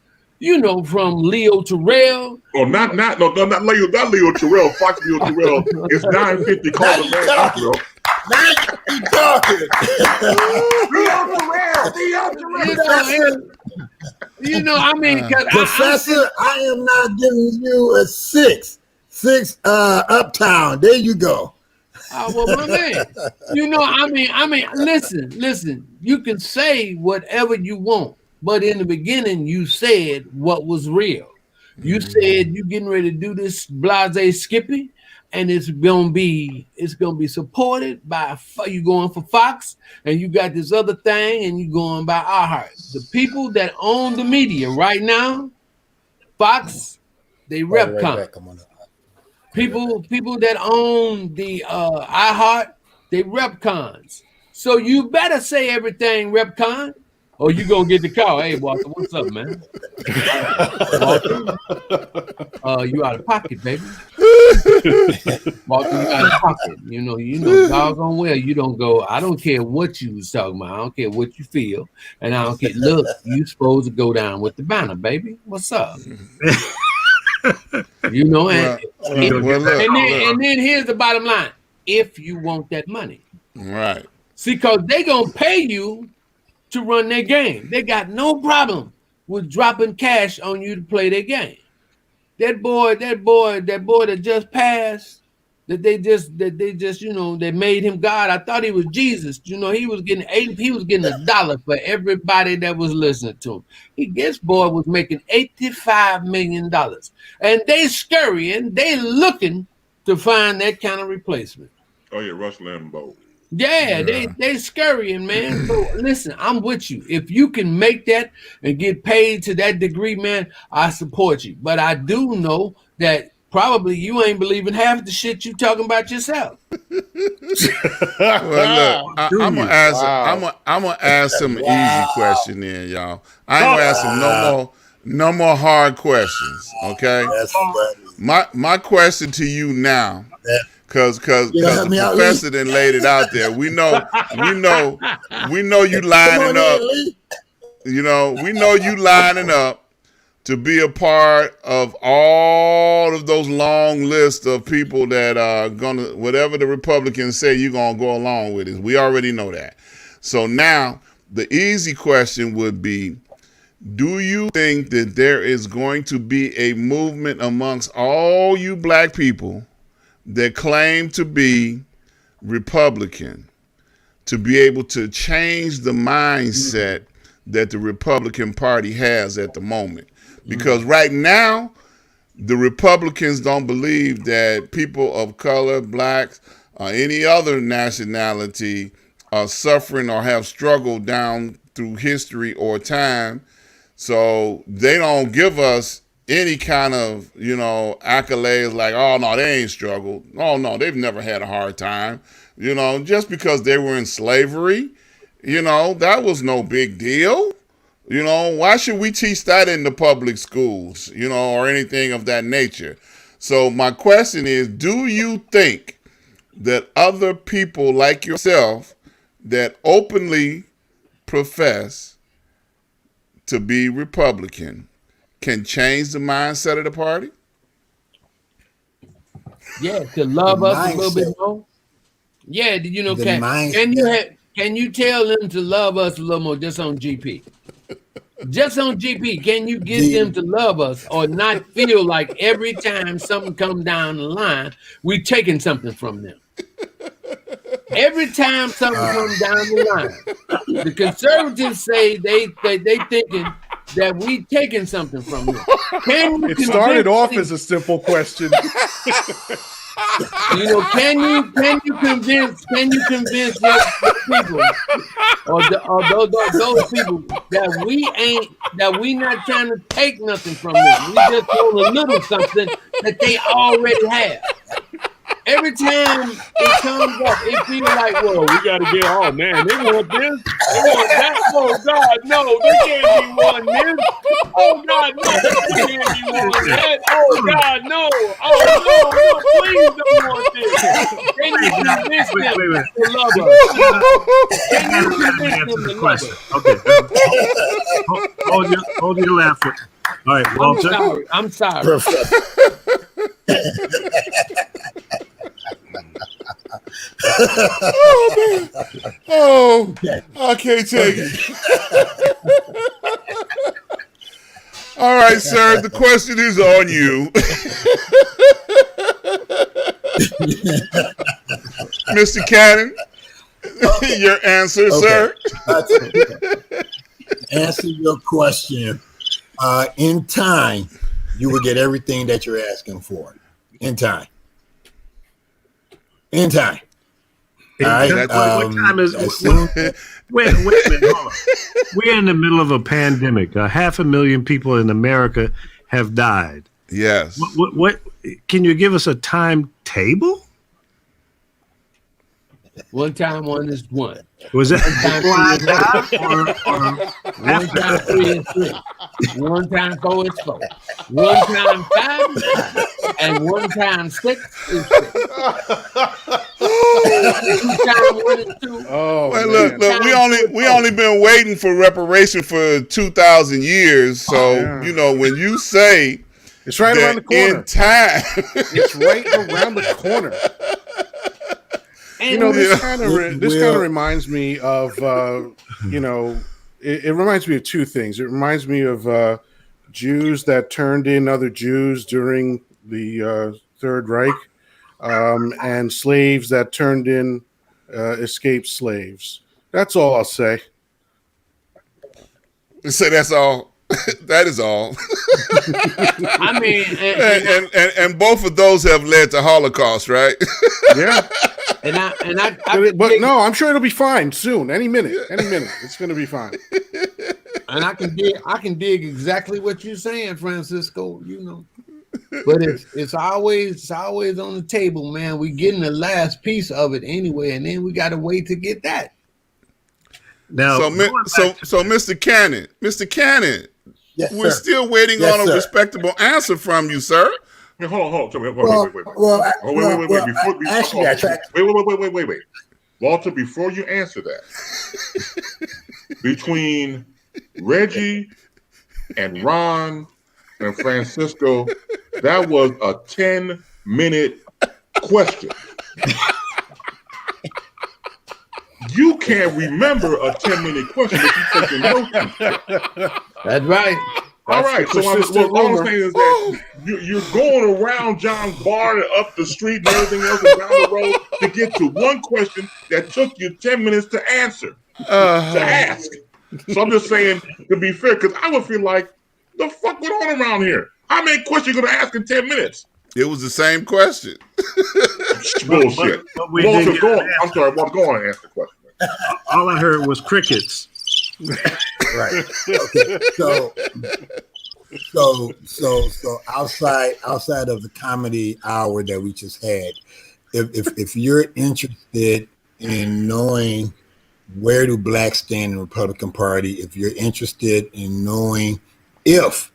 from Leo Terrell. Oh, not Leo Terrell. Fox Leo Terrell. It's 950. Call the man Armstrong. Leo Terrell. I mean, Professor, I am not giving you a six uptown. There you go. Well, my man, I mean, listen, you can say whatever you want, but in the beginning, you said what was real. You said you getting ready to do this blase Skippy, and it's gonna be supported by you going for Fox, and you got this other thing, and you going by iHeart. The people that own the media right now, Fox, they Repcon. People that own the iHeart, they Repcons. So you better say everything, Repcon, or you gonna get the call. Hey, Walter, what's up, man? Walter, you out of pocket, baby. Walter, you out of pocket. You know, doggone well, you don't go. I don't care what you was talking about. I don't care what you feel, and I don't care. Look, you supposed to go down with the banner, baby. What's up? You know, Well, and then here's the bottom line: if you want that money, right. see, because they gonna pay you to run their game. They got no problem with dropping cash on you to play their game. That boy that just passed, that they just, they made him God. I thought he was Jesus. He was getting $1 for everybody that was listening to him. This boy was making $85 million. And they scurrying, they looking to find that kind of replacement. Oh yeah, Rush Limbaugh. Yeah, they scurrying, man. So listen, I'm with you. If you can make that and get paid to that degree, man, I support you. But I do know that probably you ain't believing half the shit you talking about yourself. Well, look, I'm gonna ask him an easy question then, y'all. I ain't gonna ask him no more hard questions. Okay. My question to you now. Cause the professor then laid it out there. We know you lining up. We know you lining up to be a part of all of those long lists of people that are gonna, whatever the Republicans say, you're gonna go along with it. We already know that. So now the easy question would be, do you think that there is going to be a movement amongst all you black people that claim to be Republican to be able to change the mindset that the Republican Party has at the moment? Because right now, the Republicans don't believe that people of color, blacks, or any other nationality are suffering or have struggled down through history or time. So they don't give us any kind of, accolades like, oh, no, they ain't struggled. Oh, no, they've never had a hard time. Just because they were in slavery, that was no big deal. Why should we teach that in the public schools, or anything of that nature? So my question is, do you think that other people like yourself that openly profess to be Republican can change the mindset of the party? Yeah, to love us a little bit more. Yeah, can you tell them to love us a little more just on GP? Just on GP, can you get them to love us or not feel like every time something comes down the line, we taking something from them? Every time something comes down the line, the conservatives say they thinking that we taking something from them. It started off as a simple question. Can you convince those people or those people that we not trying to take nothing from them? We just want a little something that they already have. Every time it comes up, it feels like, well, we got to get, oh, man, they want this, they want that. Oh, God, no, they can't be wanting this. Oh, God, no, they can't be wanting that. Oh, God, no. Oh, no, please don't want this. They need to convince them to love us. They need to convince them to love us. Okay. Hold your laughter. All right, Walter. I'm sorry. Oh, I can't take it. All right, sir. The question is on you. Mr. Cannon, your answer, sir. Answer your question. In time, you will get everything that you're asking for. In time. All right. What time is it? Wait a minute. Hold on. We're in the middle of a pandemic. 500,000 people in America have died. Yes. What can you give us a timetable? One time one is one. Was that one time 3 is 3. One time 4 is 4. One time 5 is 5. And one time 6 is 6. Two time 1 is 2. Oh, well, look, we only been waiting for reparation for 2,000 years. So when you say It's right around the corner. In time. It's right around the corner. And This kind of reminds me of it reminds me of two things. It reminds me of Jews that turned in other Jews during the Third Reich, and slaves that turned in escaped slaves. That's all I'll say. So that's all. That is all. I mean, and both of those have led to Holocaust, right? Yeah. But no, I'm sure it'll be fine soon. Any minute, it's going to be fine. And I can dig exactly what you're saying, Francisco. But it's always on the table, man. We getting the last piece of it anyway, and then we got to wait to get that. Now, so Mr. Cannon, Yes, we're sir. still waiting Yes, on a sir. respectable answer from you, sir. Wait, hold on. Wait. Walter, before you answer that, between Reggie and Ron and Francisco, that was a 10-minute question. You can't remember a 10-minute question if you taking notes. That's right. All right, so all I'm saying is that you're going around John's bar and up the street and everything else and down the road to get to one question that took you 10 minutes to answer, to ask. So I'm just saying, to be fair, because I would feel like, the fuck going on around here? How many questions you going to ask in 10 minutes? It was the same question. Bullshit. But we Walter, didn't go get on. I'm sorry, Walter, go on and ask the question. all I heard was crickets. Right. Okay. So outside of the comedy hour that we just had, if you're interested in knowing where do blacks stand in the Republican Party, if you're interested in knowing if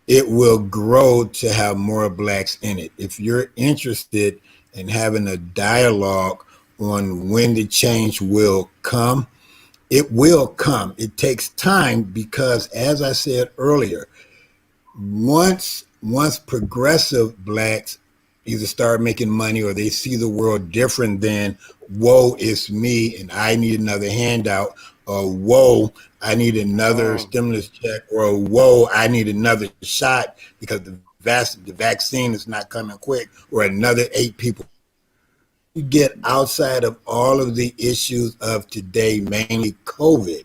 it will grow to have more blacks in it, if you're interested in having a dialogue on when the change will come, it will come. It takes time because, as I said earlier, once progressive blacks either start making money or they see the world different than, whoa, it's me and I need another handout, or whoa, I need another stimulus check, or whoa, I need another shot because the vaccine is not coming quick, or another 8 people. You get outside of all of the issues of today, mainly COVID,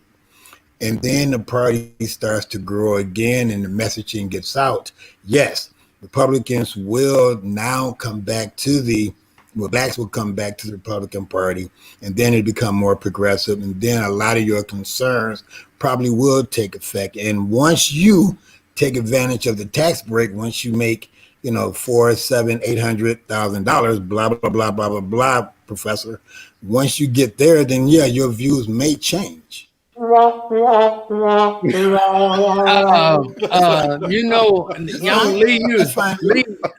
and then the party starts to grow again and the messaging gets out. Yes, Republicans will now come back to blacks will come back to the Republican Party, and then it become more progressive, and then a lot of your concerns probably will take effect. And once you take advantage of the tax break, once you make $400,000, $700,000, $800,000, blah, blah, blah, blah, blah, blah, Professor. Once you get there, then yeah, your views may change. Young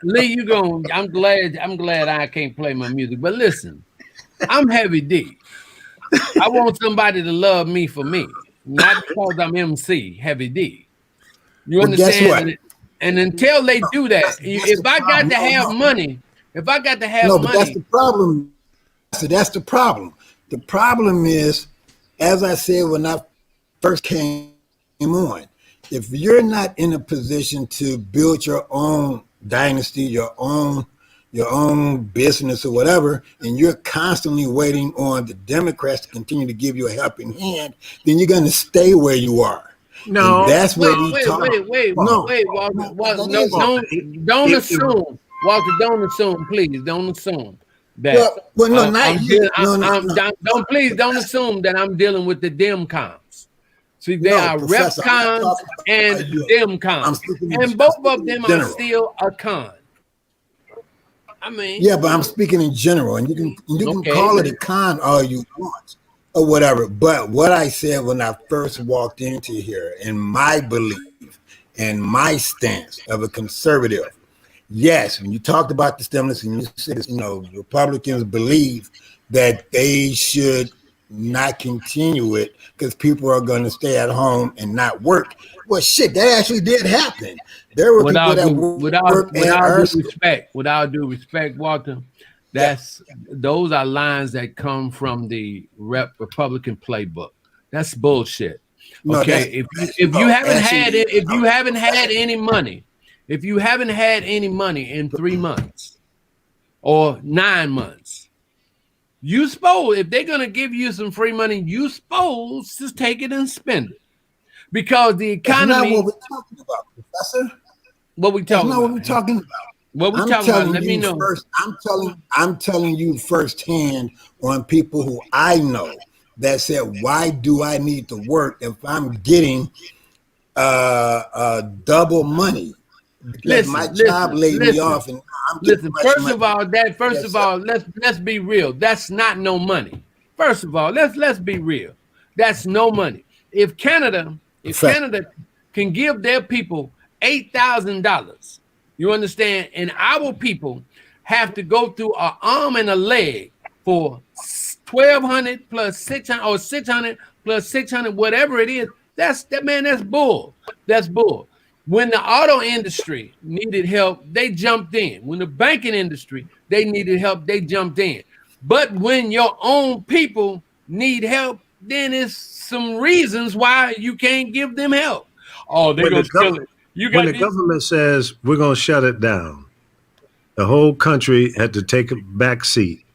Lee, you going? I'm glad I can't play my music. But listen, I'm Heavy D. I want somebody to love me for me, not because I'm MC Heavy D. You understand? Guess what? And until they do that, if I got to have money, but that's the problem. So that's the problem. The problem is, as I said when I first came on, if you're not in a position to build your own dynasty, your own business or whatever, and you're constantly waiting on the Democrats to continue to give you a helping hand, then you're going to stay where you are. No, and that's what wait, Walter, don't assume. Walter, don't assume, please. Don't assume that. Don't assume that I'm dealing with the Demcons. See, there are Repcons and Demcons, and both of them are still a con. I mean, yeah, but I'm speaking in general, and you can call it a con all you want or whatever. But what I said when I first walked into here, and my belief and my stance of a conservative, yes, when you talked about the stimulus and you said, Republicans believe that they should not continue it because people are going to stay at home and not work. Well, shit, that actually did happen. There were people that work at our school. Without due respect, Walter, those are lines that come from the Republican playbook. That's bullshit. Okay, if you haven't had any money in 3 months or 9 months, you suppose if they're gonna give you some free money, you suppose to take it and spend it. Because the economy. That's not what we're talking about, Professor. What we talking about? What we're talking about. What we talking about? Let me know. First, I'm telling you firsthand on people who I know that said, "Why do I need to work if I'm getting double money?" Because my job laid me off, and I'm getting First of all, let's be real. That's not no money. First of all, let's be real. That's no money. If Canada can give their people $8,000, you understand, and our people have to go through an arm and a leg for 1,200 plus 600 or 600 plus 600, whatever it is. That's bull. That's bull. When the auto industry needed help, they jumped in. When the banking industry, they needed help, they jumped in. But when your own people need help, then it's some reasons why you can't give them help. Oh, they're going to kill it. When the government says we're going to shut it down, the whole country had to take a back seat.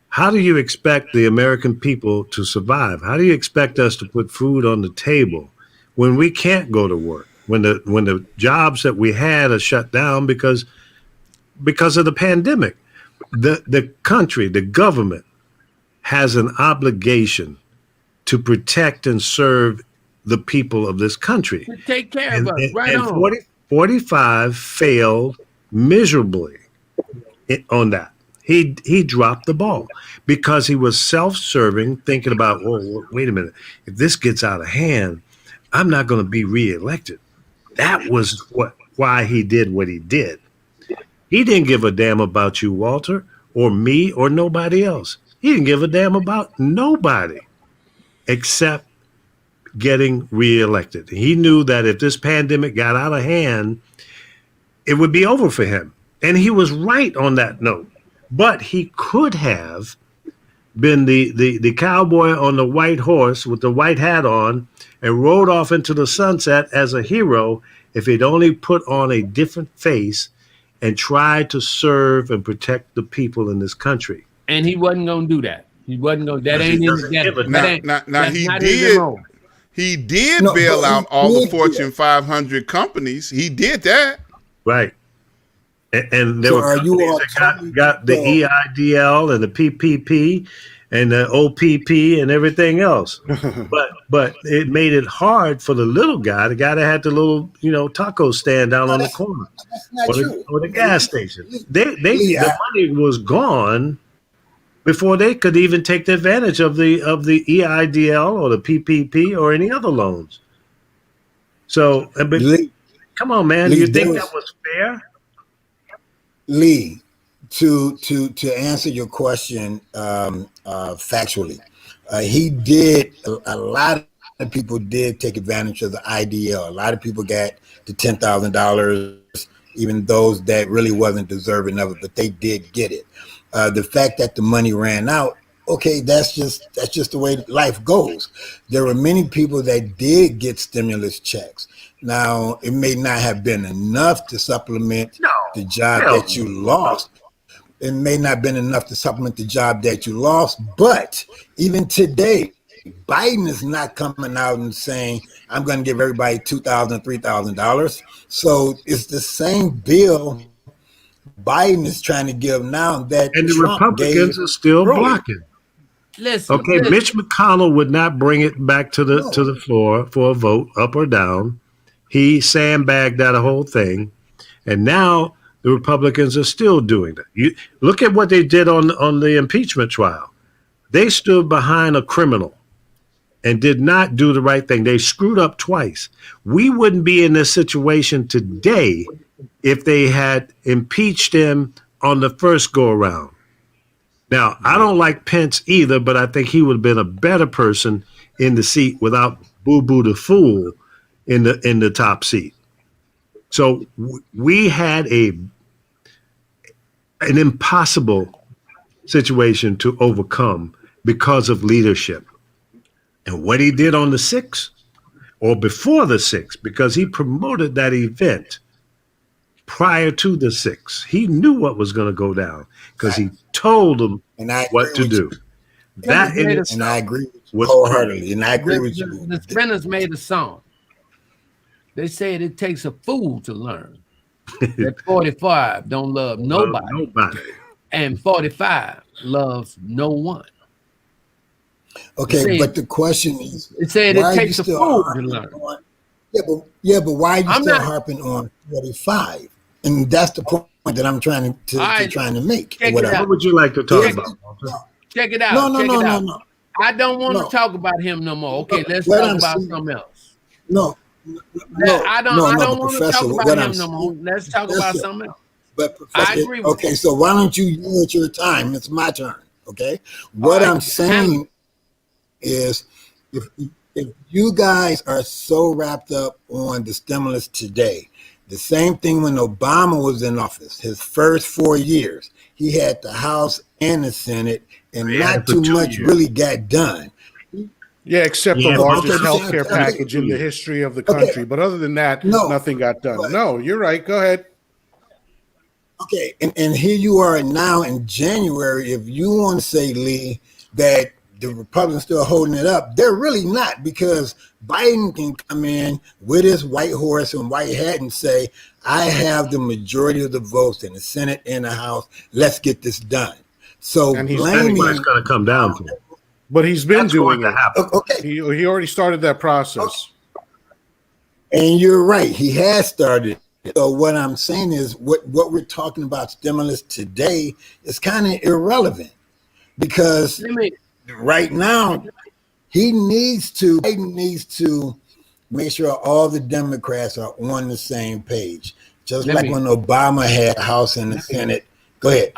How do you expect the American people to survive? How do you expect us to put food on the table when we can't go to work? When the jobs that we had are shut down because of the pandemic? The country, the government has an obligation to protect and serve the people of this country. To take care of us, right on. 45 failed miserably on that. He dropped the ball because he was self-serving, thinking about, oh, wait a minute, if this gets out of hand, I'm not going to be reelected. That was why he did what he did. He didn't give a damn about you, Walter, or me, or nobody else. He didn't give a damn about nobody except getting reelected. He knew that if this pandemic got out of hand, it would be over for him. And he was right on that note. But he could have been the cowboy on the white horse with the white hat on and rode off into the sunset as a hero if he'd only put on a different face and tried to serve and protect the people in this country. And he wasn't going to do that. He wasn't going to. That ain't his agenda. Now he did bail out all the Fortune 500 companies. He did that. Right. And there were companies that got the EIDL and the PPP and the OPP and everything else. but it made it hard for the little guy, the guy that had the little, taco stand down on the corner or the gas station. The money was gone before they could even take the advantage of the EIDL or the PPP or any other loans. So, come on, man. Do you think that was fair? Lee, to answer your question factually, he did. A lot of people did take advantage of the IDL. A lot of people got the $10,000, even those that really wasn't deserving of it, but they did get it. The fact that the money ran out, okay, that's just the way life goes. There were many people that did get stimulus checks. Now, it may not have been enough to supplement the job that you lost. It may not have been enough to supplement the job that you lost, but even today, Biden is not coming out and saying, I'm going to give everybody $2,000, $3,000. So it's the same bill Biden is trying to give now that and the Trump Republicans are still blocking. Listen, Mitch McConnell would not bring it back to the floor for a vote, up or down. He sandbagged that whole thing, and now the Republicans are still doing that. You look at what they did on the impeachment trial. They stood behind a criminal and did not do the right thing. They screwed up twice. We wouldn't be in this situation today if they had impeached him on the first go around. Now, I don't like Pence either, but I think he would have been a better person in the seat without Boo Boo the Fool in the top seat. So we had an impossible situation to overcome because of leadership. And what he did on the 6th or before the 6th, because he promoted that event prior to the 6th. He knew what was going to go down because he told them what to do. That and I agree with you wholeheartedly. And I agree with you. The Spinners made a song. They said it takes a fool to learn that 45 don't love nobody. And 45 loves no one. Okay, but the question is, it said it takes a fool to learn. But why are you still harping on 45? And that's the point that I'm trying to make. What would you like to talk about? Check it out. No. I don't want to talk about him no more. Okay, let's talk about something else. I don't want to talk about him no more. Let's talk about something else. But Professor, I agree with you. So why don't you use your time? It's my turn. Okay. What I'm saying is, if you guys are so wrapped up on the stimulus today, the same thing when Obama was in office, his first 4 years, he had the House and the Senate, and not too much really got done. Yeah, except the largest healthcare package in the history of the country. But other than that, nothing got done. No, you're right. Go ahead. Okay, and here you are now in January. If you want to say, Lee, that the Republicans still holding it up, they're really not, because Biden can come in with his white horse and white hat and say, I have the majority of the votes in the Senate and the House. Let's get this done. So and he's going to come down to it. But he's been doing it. Okay. He already started that process. And you're right. He has started. So what I'm saying is what we're talking about stimulus today is kind of irrelevant, because right now Biden needs to make sure all the Democrats are on the same page. Just like when Obama had House and the Senate. Go ahead.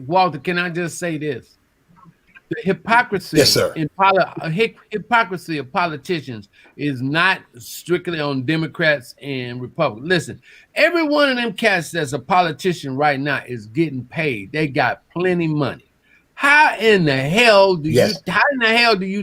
Walter, can I just say this? The hypocrisy, yes, sir. Hypocrisy of politicians is not strictly on Democrats and Republicans. Listen, every one of them cats that's a politician right now is getting paid. They got plenty money. How in the hell do you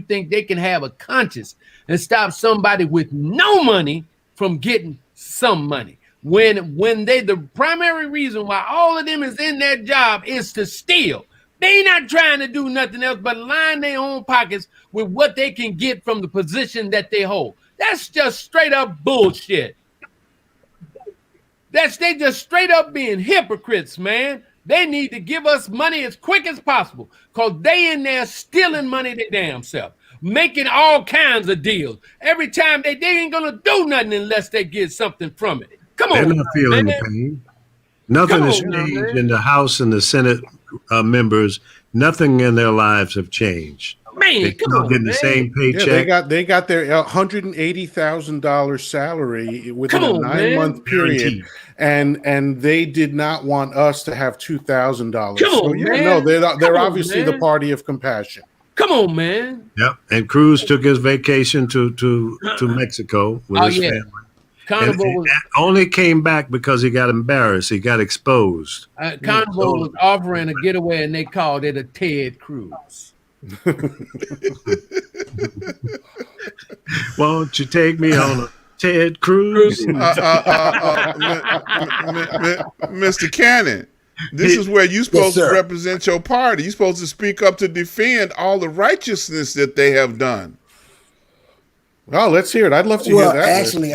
think they can have a conscience and stop somebody with no money from getting some money? When the primary reason why all of them is in their job is to steal. They not trying to do nothing else but line their own pockets with what they can get from the position that they hold. That's just straight up bullshit. They just straight up being hypocrites, man. They need to give us money as quick as possible, because they in there stealing money their damn self, making all kinds of deals. Every time they ain't gonna do nothing unless they get something from it. Come on, they're not feeling the pain. Nothing has changed in the House and the Senate members. Nothing in their lives have changed. Man, they're still getting the same paycheck. Yeah, they got their $180,000 salary within a 9-month period, and they did not want us to have $2,000. So they're obviously the party of compassion. Come on, man. Yep. And Cruz took his vacation to Mexico with his family. And only came back because he got embarrassed. He got exposed. Carnival was offering a getaway, and they called it a Ted Cruz. Won't you take me on a Ted Cruz? Mr. Cannon, this is where you're supposed to represent your party. You're supposed to speak up to defend all the righteousness that they have done. Oh, let's hear it. I'd love to hear that. Actually,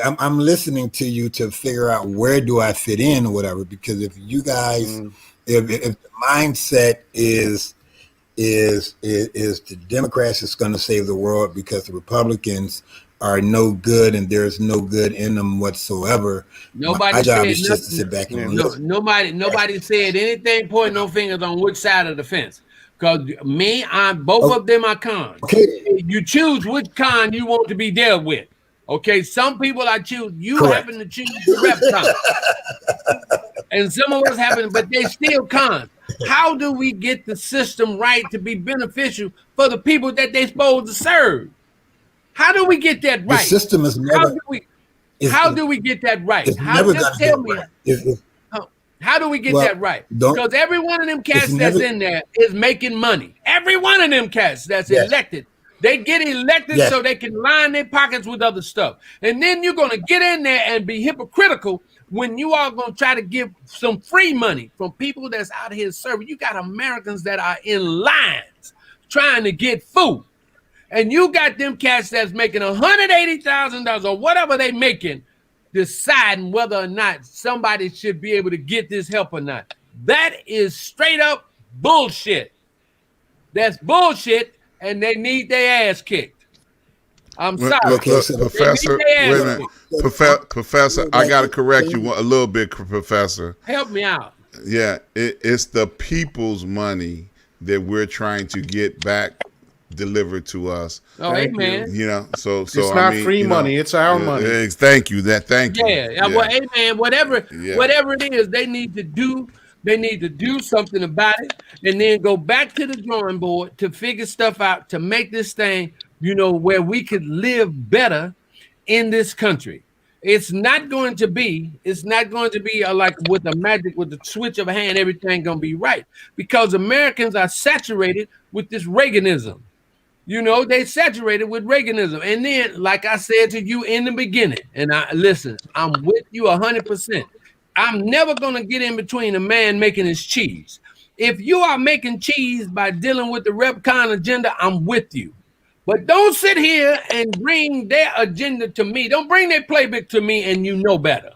I'm listening to you to figure out where do I fit in or whatever. Because if you guys, if the mindset is the Democrats is going to save the world because the Republicans are no good and there's no good in them whatsoever. Nobody my job said is just to sit back and listen. Nobody said anything pointing no fingers on which side of the fence. Because both of them are cons. Okay. You choose which con you want to be dealt with. Okay, some people I choose. You Correct. happen to choose the rep con, and some of us happen, but they still cons. How do we get the system right to be beneficial for the people that they supposed to serve? How do we get that The right? system is How never do we? is How do we get that right? it's How never just gonna get tell me? right. How do we get Well, that right? don't Because every one of them it's cats that's never in there is making money. Every one of them cats that's yes, elected, they get elected yes. so they can line their pockets with other stuff. And then you're going to get in there and be hypocritical when you are going to try to give some free money from people that's out here serving. You got Americans that are in lines trying to get food. And you got them cats that's making $180,000 or whatever they making, deciding whether or not somebody should be able to get this help or not. That is straight up bullshit. That's bullshit, and they need their ass kicked. I'm sorry. Okay, so Professor, They need wait their a ass minute. kicked. Professor, I got to correct you a little bit, Professor. Help me out. Yeah, it's the people's money that we're trying to get back delivered to us. Oh, Thank amen. You know, so It's I not mean, free you know, money, it's our money. Thank you. Thank you. Yeah. Well, amen. Whatever it is, they need to do. They need to do something about it, and then go back to the drawing board to figure stuff out to make this thing, where we could live better in this country. It's not going to be like with the magic, with the switch of a hand, everything gonna be right, because Americans are saturated with this Reaganism. They saturated with Reaganism. And then, like I said to you in the beginning, and I'm with you 100%. I'm never going to get in between a man making his cheese. If you are making cheese by dealing with the RepCon agenda, I'm with you. But don't sit here and bring their agenda to me. Don't bring their playbook to me, and you know better.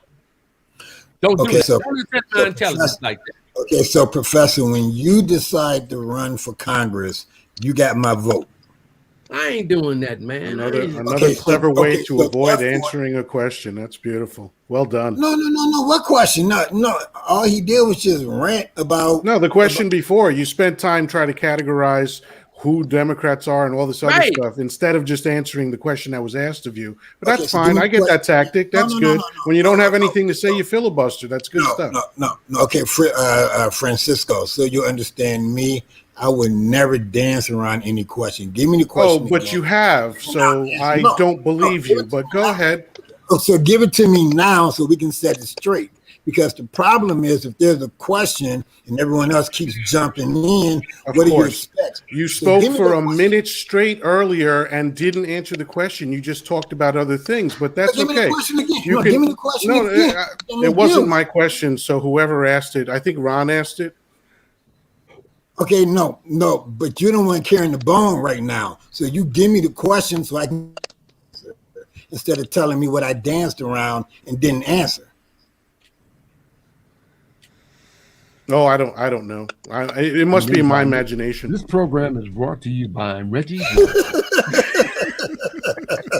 Don't do that. Don't accept my intelligence like that. Okay, so Professor, when you decide to run for Congress, you got my vote. I ain't doing that, man. Another clever way to avoid answering a question. That's beautiful. Well done. No. What question? No. All he did was just rant about. No, the question before, you spent time trying to categorize who Democrats are and all this other stuff instead of just answering the question that was asked of you. But that's fine. I get that tactic. That's good. When you don't have anything to say, you filibuster. That's good stuff. No. Okay, Francisco, so you understand me. I would never dance around any question. Give me the question. Oh, but again. You have, so I don't believe you. But go ahead. So give it to me now so we can set it straight. Because the problem is, if there's a question and everyone else keeps jumping in, what do you expect? You spoke for a minute straight earlier and didn't answer the question. You just talked about other things, but that's okay. Give me the question again. Give me the question again. It wasn't my question, so whoever asked it, I think Ron asked it. Okay, no, but you're the one carrying the bone right now. So you give me the question so I can answer, instead of telling me what I danced around and didn't answer. No, I don't know. It must be in my imagination. This program is brought to you by Reggie.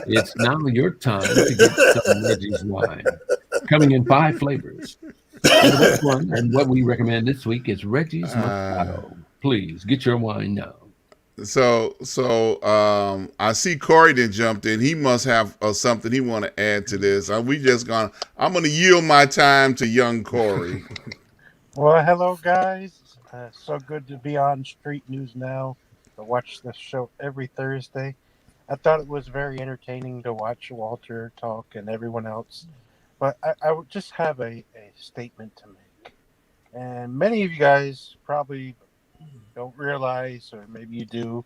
It's now your time to get some Reggie's wine. Coming in 5 flavors. And what we recommend this week is Reggie's Moscato. Please get your wine now. So I see Corey then jumped in. He must have something he want to add to this. I'm going to yield my time to young Corey. Well, hello, guys. So good to be on Street News Now. I watch this show every Thursday. I thought it was very entertaining to watch Walter talk and everyone else. But I would just have a statement to make. And many of you guys probably don't realize, or maybe you do,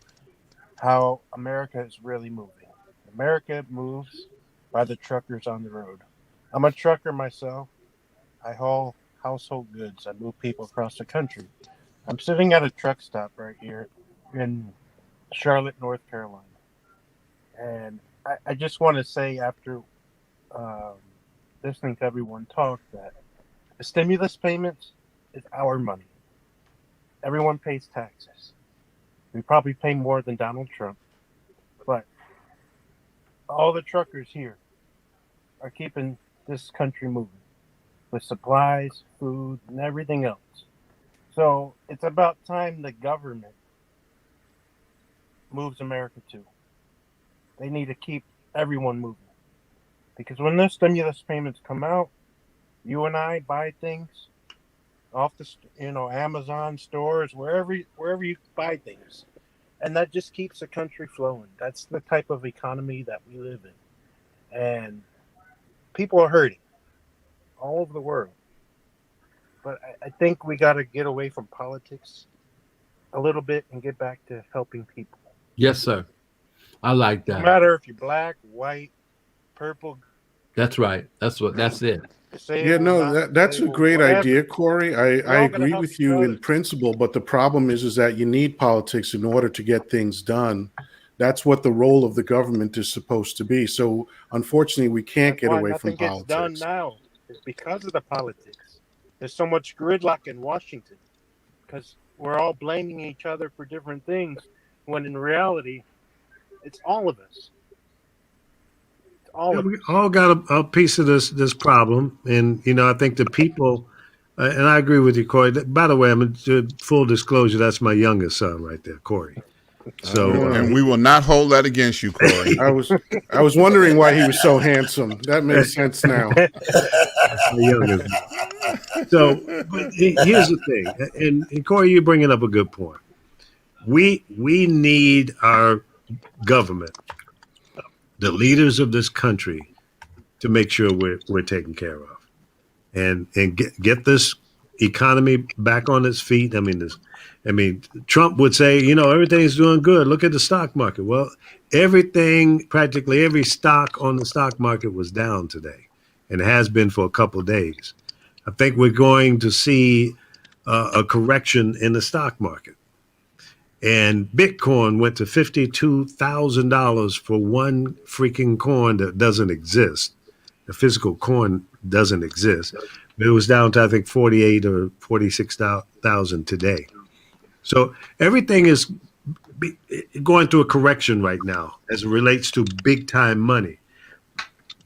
how America is really moving. America moves by the truckers on the road. I'm a trucker myself. I haul household goods. I move people across the country. I'm sitting at a truck stop right here in Charlotte, North Carolina. And I just want to say, after listening to everyone talk, that the stimulus payments is our money. Everyone pays taxes. We probably pay more than Donald Trump. But all the truckers here are keeping this country moving with supplies, food, and everything else. So it's about time the government moves America too. They need to keep everyone moving. Because when those stimulus payments come out, you and I buy things off the Amazon stores, wherever you buy things, and that just keeps the country flowing. That's the type of economy that we live in, and people are hurting all over the world. But I think we got to get away from politics a little bit and get back to helping people. Yes, sir. I like No that. matter if you're black, white, purple. That's right. That's it. Yeah, no, that's a great idea, Corey. I agree with you in principle, but the problem is that you need politics in order to get things done. That's what the role of the government is supposed to be. So unfortunately, we can't get away from politics. Nothing gets done now. It's because of the politics. There's so much gridlock in Washington because we're all blaming each other for different things, when in reality, it's all of us. We all got a piece of this problem, and I think the people, and I agree with you, Corey. By the way, full disclosure, that's my youngest son right there, Corey. So, and we will not hold that against you, Corey. I was wondering why he was so handsome. That makes sense now. My youngest. So, but here's the thing, and Corey, you're bringing up a good point. We need our government, the leaders of this country, to make sure we're taken care of, and get this economy back on its feet. I mean, Trump would say, everything's doing good. Look at the stock market. Well, practically every stock on the stock market was down today, and has been for a couple of days. I think we're going to see a correction in the stock market. And Bitcoin went to $52,000 for one freaking coin that doesn't exist. The physical coin doesn't exist. It was down to, I think, 48 or 46,000 today. So everything is going through a correction right now as it relates to big time money.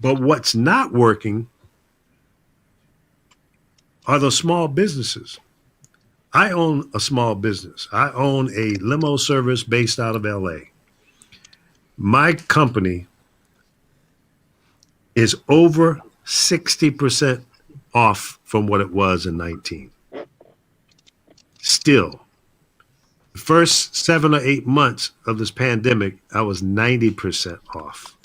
But what's not working are the small businesses. I own a small business. I own a limo service based out of LA. My company is over 60% off from what it was in 19. Still, the first 7 or 8 months of this pandemic, I was 90% off.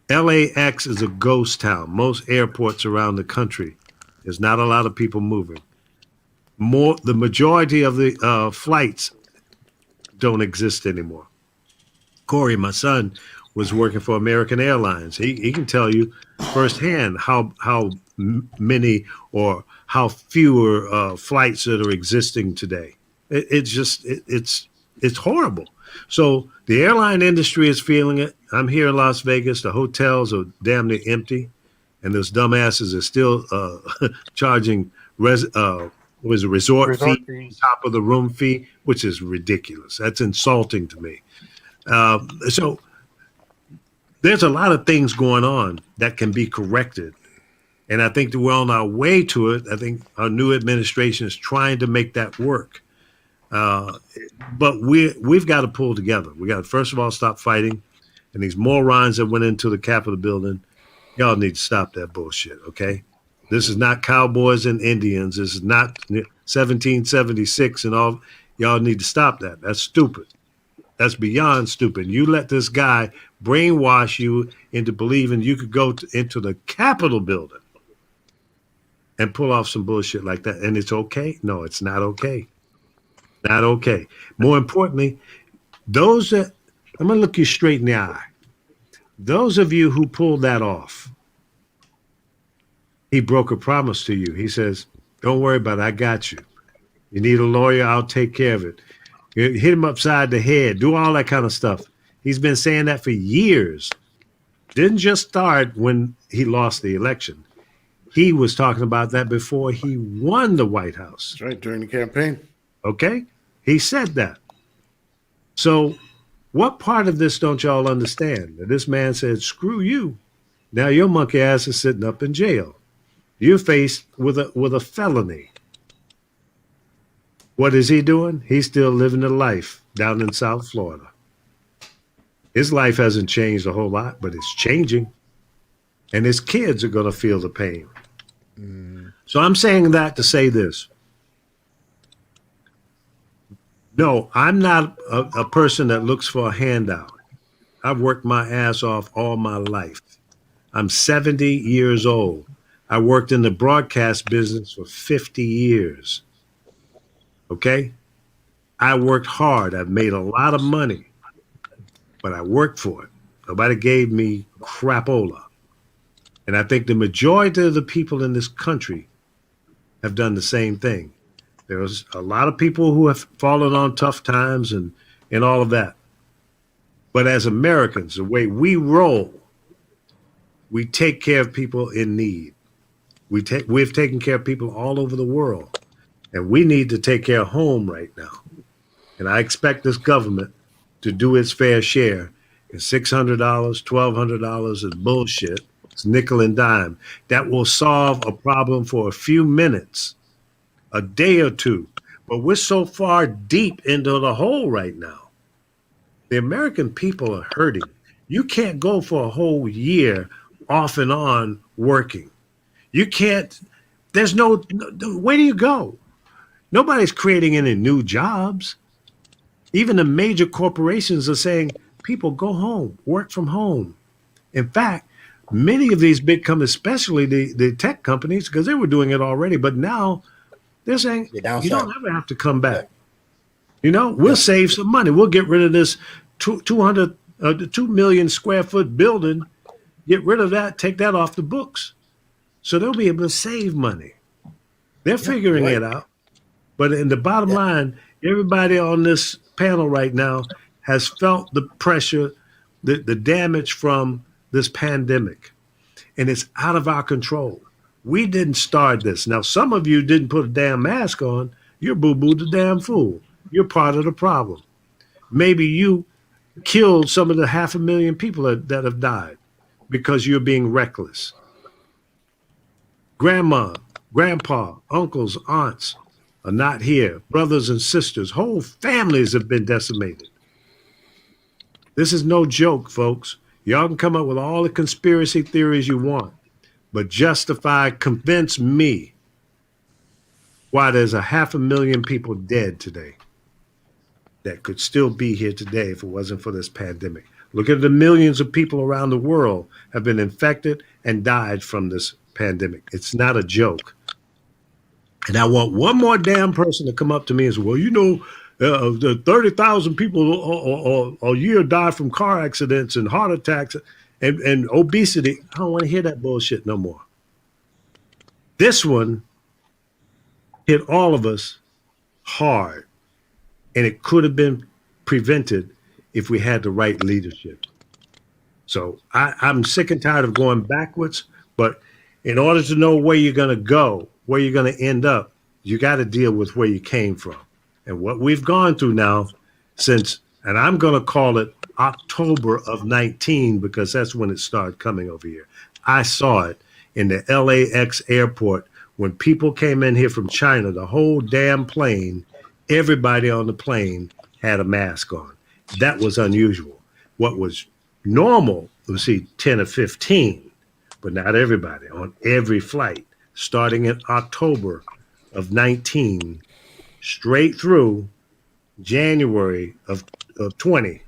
LAX is a ghost town. Most airports around the country, there's not a lot of people moving. The majority of the flights don't exist anymore. Corey, my son, was working for American Airlines. He can tell you firsthand how many or how fewer flights that are existing today. It's horrible. So the airline industry is feeling it. I'm here in Las Vegas. The hotels are damn near empty, and those dumbasses are still charging resort fee on top of the room fee, which is ridiculous. That's insulting to me. So there's a lot of things going on that can be corrected. And I think that we're on our way to it. I think our new administration is trying to make that work. But we've got to pull together. We got to, first of all, stop fighting. And these morons that went into the Capitol building, y'all need to stop that bullshit, okay? This is not cowboys and Indians. This is not 1776 and all. Y'all need to stop that. That's stupid. That's beyond stupid. You let this guy brainwash you into believing you could go into the Capitol building and pull off some bullshit like that. And it's okay? No, it's not okay. Not okay. More importantly, I'm going to look you straight in the eye. Those of you who pulled that off, he broke a promise to you. He says, don't worry about it. I got you. You need a lawyer. I'll take care of it. You hit him upside the head. Do all that kind of stuff. He's been saying that for years. Didn't just start when he lost the election. He was talking about that before he won the White House. That's right, during the campaign. Okay? He said that. So what part of this don't y'all understand? That this man said, screw you. Now your monkey ass is sitting up in jail. You're faced with a felony. What is he doing? He's still living a life down in South Florida. His life hasn't changed a whole lot, but it's changing. and his kids are going to feel the pain. So I'm saying that to say this. No, I'm not a person that looks for a handout. I've worked my ass off all my life. I'm 70 years old. I worked in the broadcast business for 50 years. Okay? I worked hard. I've made a lot of money, but I worked for it. Nobody gave me crapola. And I think the majority of the people in this country have done the same thing. There's a lot of people who have fallen on tough times and all of that. But as Americans, the way we roll, we take care of people in need. We've taken care of people all over the world, and we need to take care of home right now. And I expect this government to do its fair share. And $600, $1,200 is bullshit. It's nickel and dime. That will solve a problem for a few minutes, a day or two. But we're so far deep into the hole right now. The American people are hurting. You can't go for a whole year off and on working. You can't, there's no, where do you go? Nobody's creating any new jobs. Even the major corporations are saying, people go home, work from home. In fact, many of these big companies, especially the tech companies, because they were doing it already, but now they're saying, you don't ever have to come back. You know, we'll save some money. We'll get rid of this 2 million square foot building, get rid of that, take that off the books. So they'll be able to save money. They're figuring it out. But in the bottom line, everybody on this panel right now has felt the pressure, the damage from this pandemic. And it's out of our control. We didn't start this. Now, some of you didn't put a damn mask on. You're boo-boo the damn fool. You're part of the problem. Maybe you killed some of the 500,000 people that have died because you're being reckless. Grandma, grandpa, uncles, aunts are not here. Brothers and sisters, whole families have been decimated. This is no joke, folks. Y'all can come up with all the conspiracy theories you want, but convince me why there's 500,000 people dead today that could still be here today if it wasn't for this pandemic. Look at the millions of people around the world have been infected and died from this pandemic. It's not a joke. And I want one more damn person to come up to me and say, well, you know, 30,000 people a year die from car accidents and heart attacks and obesity. I don't want to hear that bullshit no more. This one hit all of us hard, and it could have been prevented if we had the right leadership. So I'm sick and tired of going backwards, but in order to know where you're going to go, where you're going to end up, you got to deal with where you came from. And what we've gone through now since, and I'm going to call it October of 19, because that's when it started coming over here. I saw it in the LAX airport when people came in here from China, the whole damn plane, everybody on the plane had a mask on. That was unusual. What was normal was 10 or 15, but not everybody on every flight, starting in October of 19, straight through January of 20.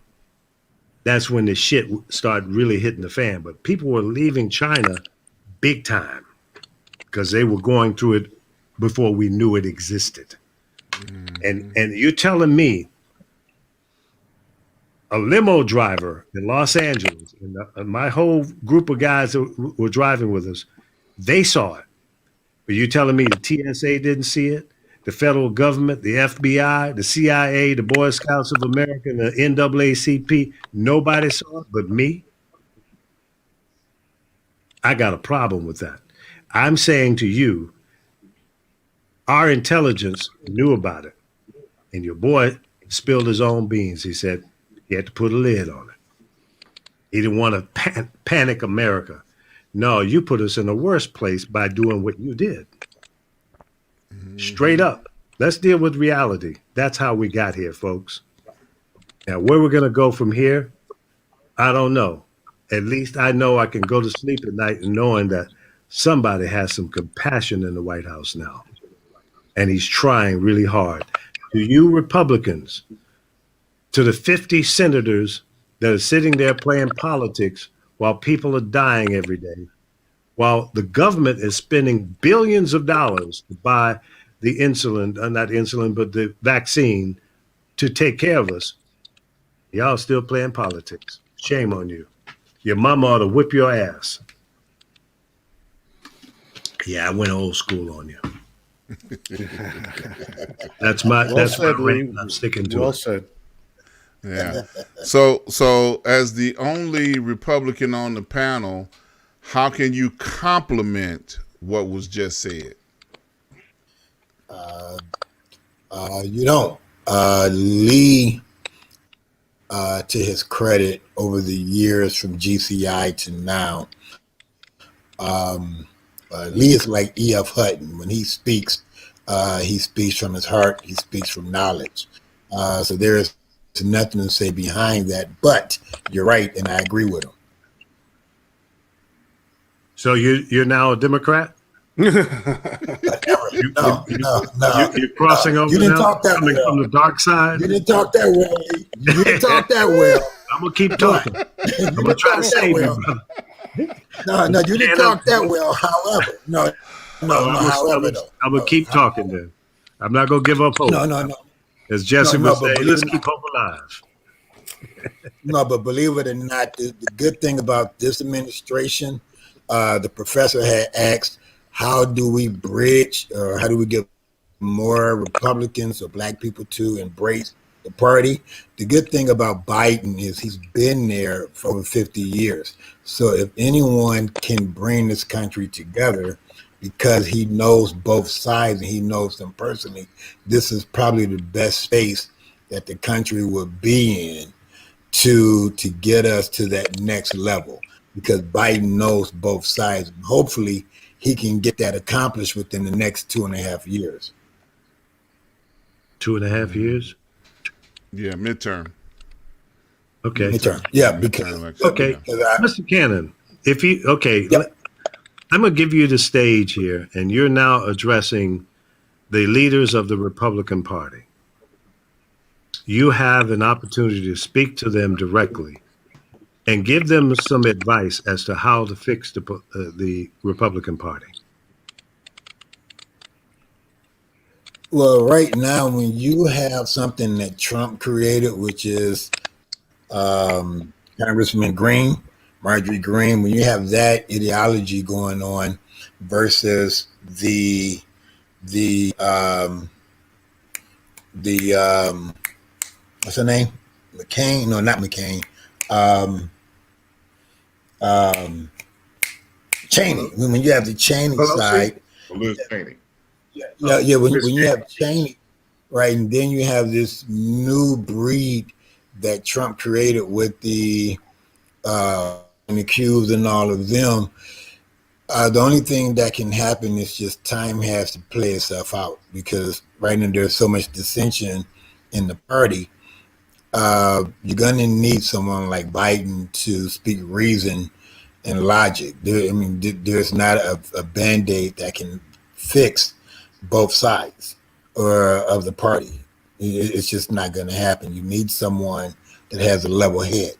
That's when the shit started really hitting the fan. But people were leaving China big time because they were going through it before we knew it existed. Mm-hmm. And you're telling me a limo driver in Los Angeles, and my whole group of guys that were driving with us, they saw it. But you're telling me the TSA didn't see it? The federal government, the FBI, the CIA, the Boy Scouts of America, the NAACP, nobody saw it but me? I got a problem with that. I'm saying to you, our intelligence knew about it. And your boy spilled his own beans. He said he had to put a lid on it. He didn't want to panic America. No, you put us in a worse place by doing what you did. Mm-hmm. Straight up. Let's deal with reality. That's how we got here, folks. Now, where we're going to go from here, I don't know. at least I know I can go to sleep at night knowing that somebody has some compassion in the White House now, and he's trying really hard. To you Republicans, to the 50 senators that are sitting there playing politics while people are dying every day, while the government is spending billions of dollars to buy the insulin, not insulin, but the vaccine to take care of us, y'all still playing politics. Shame on you. Your mama ought to whip your ass. Yeah, I went old school on you. That's my rant. I'm sticking to well it. said. Yeah. So as the only Republican on the panel, how can you compliment what was just said? You don't. Lee, to his credit, over the years from GCI to now, Lee is like E.F. Hutton. When he speaks from his heart. He speaks from knowledge. So there is nothing to say behind that. But you're right, and I agree with him. So you're now a Democrat? No. You're crossing over You didn't now, talk that coming well. from the dark side? You didn't talk that well, Lee. You didn't talk that well. I'm going to keep talking. I'm going to try to save you, brother. No, you didn't talk that well. However, I'm going to keep talking then. I'm not going to give up hope. No. As Jesse No, would but say, let's keep hope alive. No, but believe it or not, the good thing about this administration, the professor had asked, how do we bridge or how do we get more Republicans or black people to embrace the party? The good thing about Biden is he's been there for over 50 years. So if anyone can bring this country together because he knows both sides and he knows them personally, this is probably the best space that the country will be in to get us to that next level, because Biden knows both sides. And hopefully he can get that accomplished within the next 2.5 years. 2.5 years? Yeah, midterm. Okay. Midterm. Yeah, because okay, Mr. Cannon, I'm going to give you the stage here, and you're now addressing the leaders of the Republican Party. You have an opportunity to speak to them directly and give them some advice as to how to fix the Republican Party. Well, right now, when you have something that Trump created, which is Congressman Marjorie Greene, when you have that ideology going on versus the what's her name? McCain? No, not McCain. Cheney. When you have the Cheney side, Liz Cheney. Yeah. When you have Cheney, right, and then you have this new breed that Trump created with the accused and all of them. The only thing that can happen is just time has to play itself out, because right now there's so much dissension in the party. You're going to need someone like Biden to speak reason and logic. There's not a Band-Aid that can fix both sides of the party. It's just not going to happen. You need someone that has a level head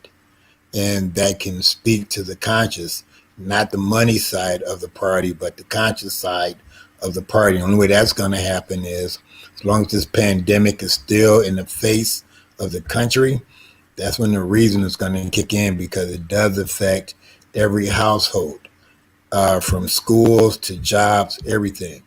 and that can speak to the conscience, not the money side of the party, but the conscious side of the party. The only way that's going to happen is as long as this pandemic is still in the face of the country, that's when the reason is going to kick in, because it does affect every household, from schools to jobs, everything.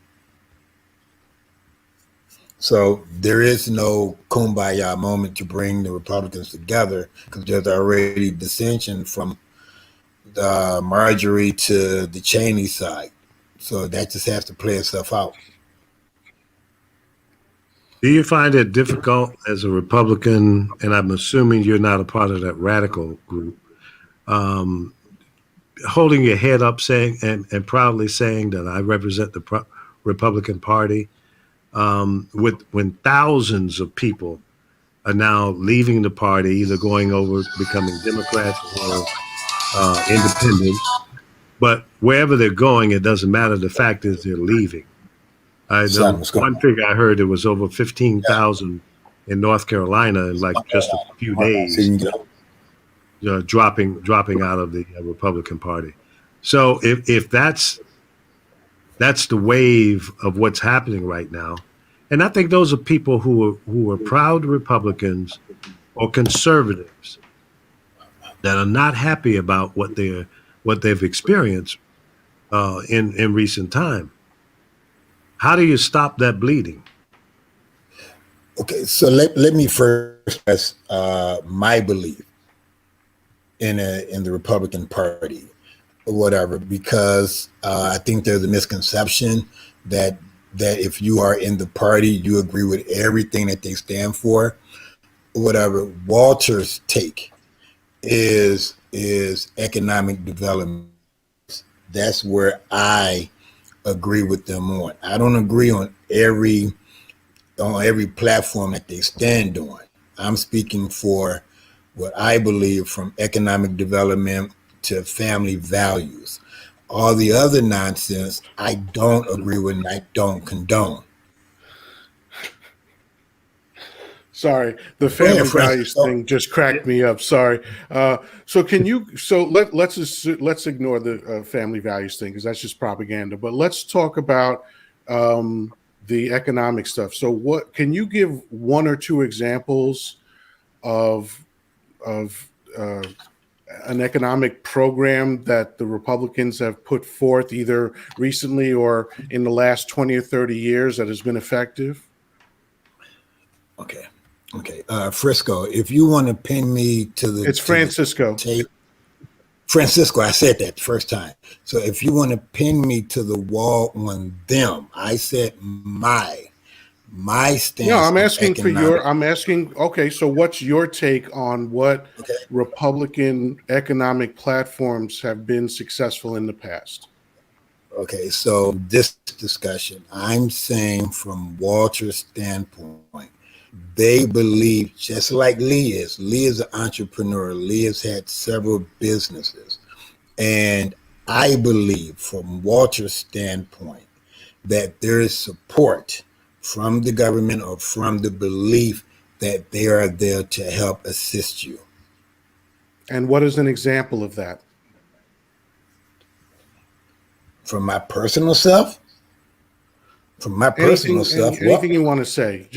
So there is no kumbaya moment to bring the Republicans together, because there's already dissension from Marjorie to the Cheney side. So that just has to play itself out. Do you find it difficult as a Republican, and I'm assuming you're not a part of that radical group, holding your head up saying and proudly saying that I represent the Republican Party, when thousands of people are now leaving the party, either going over becoming Democrats or independence. But wherever they're going, it doesn't matter. The fact is they're leaving. Son, what's going One figure I heard, it was over 15,000 in North Carolina in like just a few on? So days, you can get dropping out of the Republican Party. So if that's the wave of what's happening right now, and I think those are people who are proud Republicans or conservatives that are not happy about what they've experienced in recent time. How do you stop that bleeding? Okay, so let me first express my belief in the Republican Party, or whatever, because I think there's a misconception that if you are in the party, you agree with everything that they stand for, or whatever. Walter's take is economic development. That's where I agree with them on. I don't agree on every platform that they stand on. I'm speaking for what I believe, from economic development to family values. All the other nonsense I don't agree with and I don't condone. Sorry, the family values thing just cracked me up. Sorry. So can you? So let's ignore the family values thing because that's just propaganda. But let's talk about the economic stuff. So what can you give one or two examples of an economic program that the Republicans have put forth either recently or in the last 20 or 30 years that has been effective? Okay. Frisco, if you want to pin me to the... It's Francisco. Francisco, I said that the first time. So if you want to pin me to the wall on them, I said my stance. No, I'm asking for your. I'm asking. Okay, so what's your take on what Republican economic platforms have been successful in the past? Okay, so this discussion, I'm saying from Walter's standpoint, they believe, just like Lee is. Lee is an entrepreneur. Lee has had several businesses. And I believe from Walter's standpoint that there is support from the government or from the belief that they are there to help assist you. And what is an example of that? From my personal self? Anything you want to say?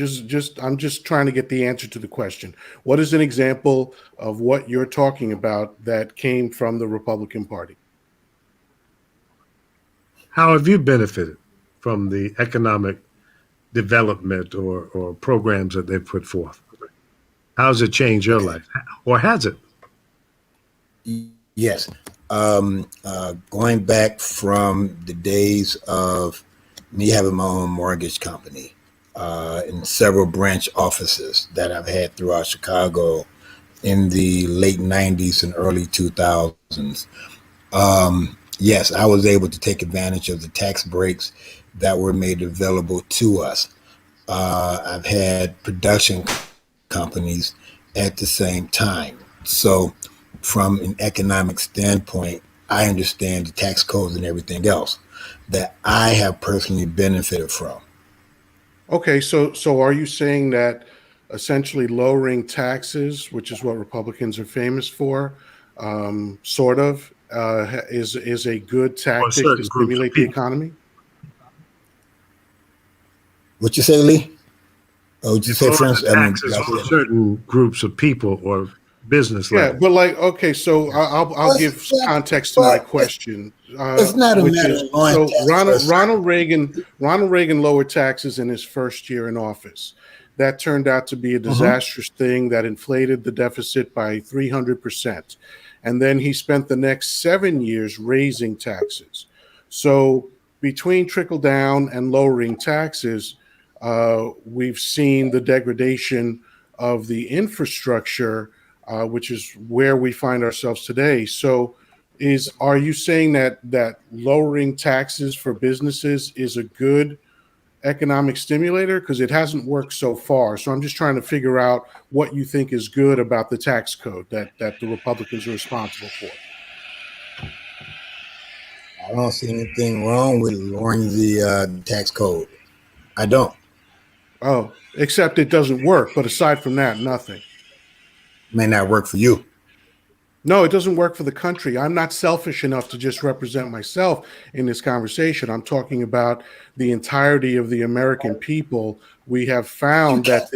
I'm just trying to get the answer to the question. What is an example of what you're talking about that came from the Republican Party? How have you benefited from the economic development or programs that they've put forth? How has it changed your life, or has it? Yes. Going back from the days of me having my own mortgage company and several branch offices that I've had throughout Chicago in the late 90s and early 2000s. Yes, I was able to take advantage of the tax breaks that were made available to us. I've had production companies at the same time. So from an economic standpoint, I understand the tax codes and everything else that I have personally benefited from. Okay, so are you saying that essentially lowering taxes, which is what Republicans are famous for, sort of, is a good tactic to stimulate the economy? What you say, Lee? Oh, would you say, friends? Taxes for certain groups of people or business. Yeah, but like, okay, so I'll give context to my question. It's not a matter of so Ronald Reagan lowered taxes in his first year in office. That turned out to be a disastrous thing that inflated the deficit by 300%. And then he spent the next 7 years raising taxes. So between trickle down and lowering taxes, we've seen the degradation of the infrastructure, which is where we find ourselves today. So are you saying that lowering taxes for businesses is a good economic stimulator? Because it hasn't worked so far. So I'm just trying to figure out what you think is good about the tax code that the Republicans are responsible for. I don't see anything wrong with lowering the tax code. I don't. Oh, except it doesn't work. But aside from that, nothing. May not work for you. No, it doesn't work for the country. I'm not selfish enough to just represent myself in this conversation. I'm talking about the entirety of the American people. We have found that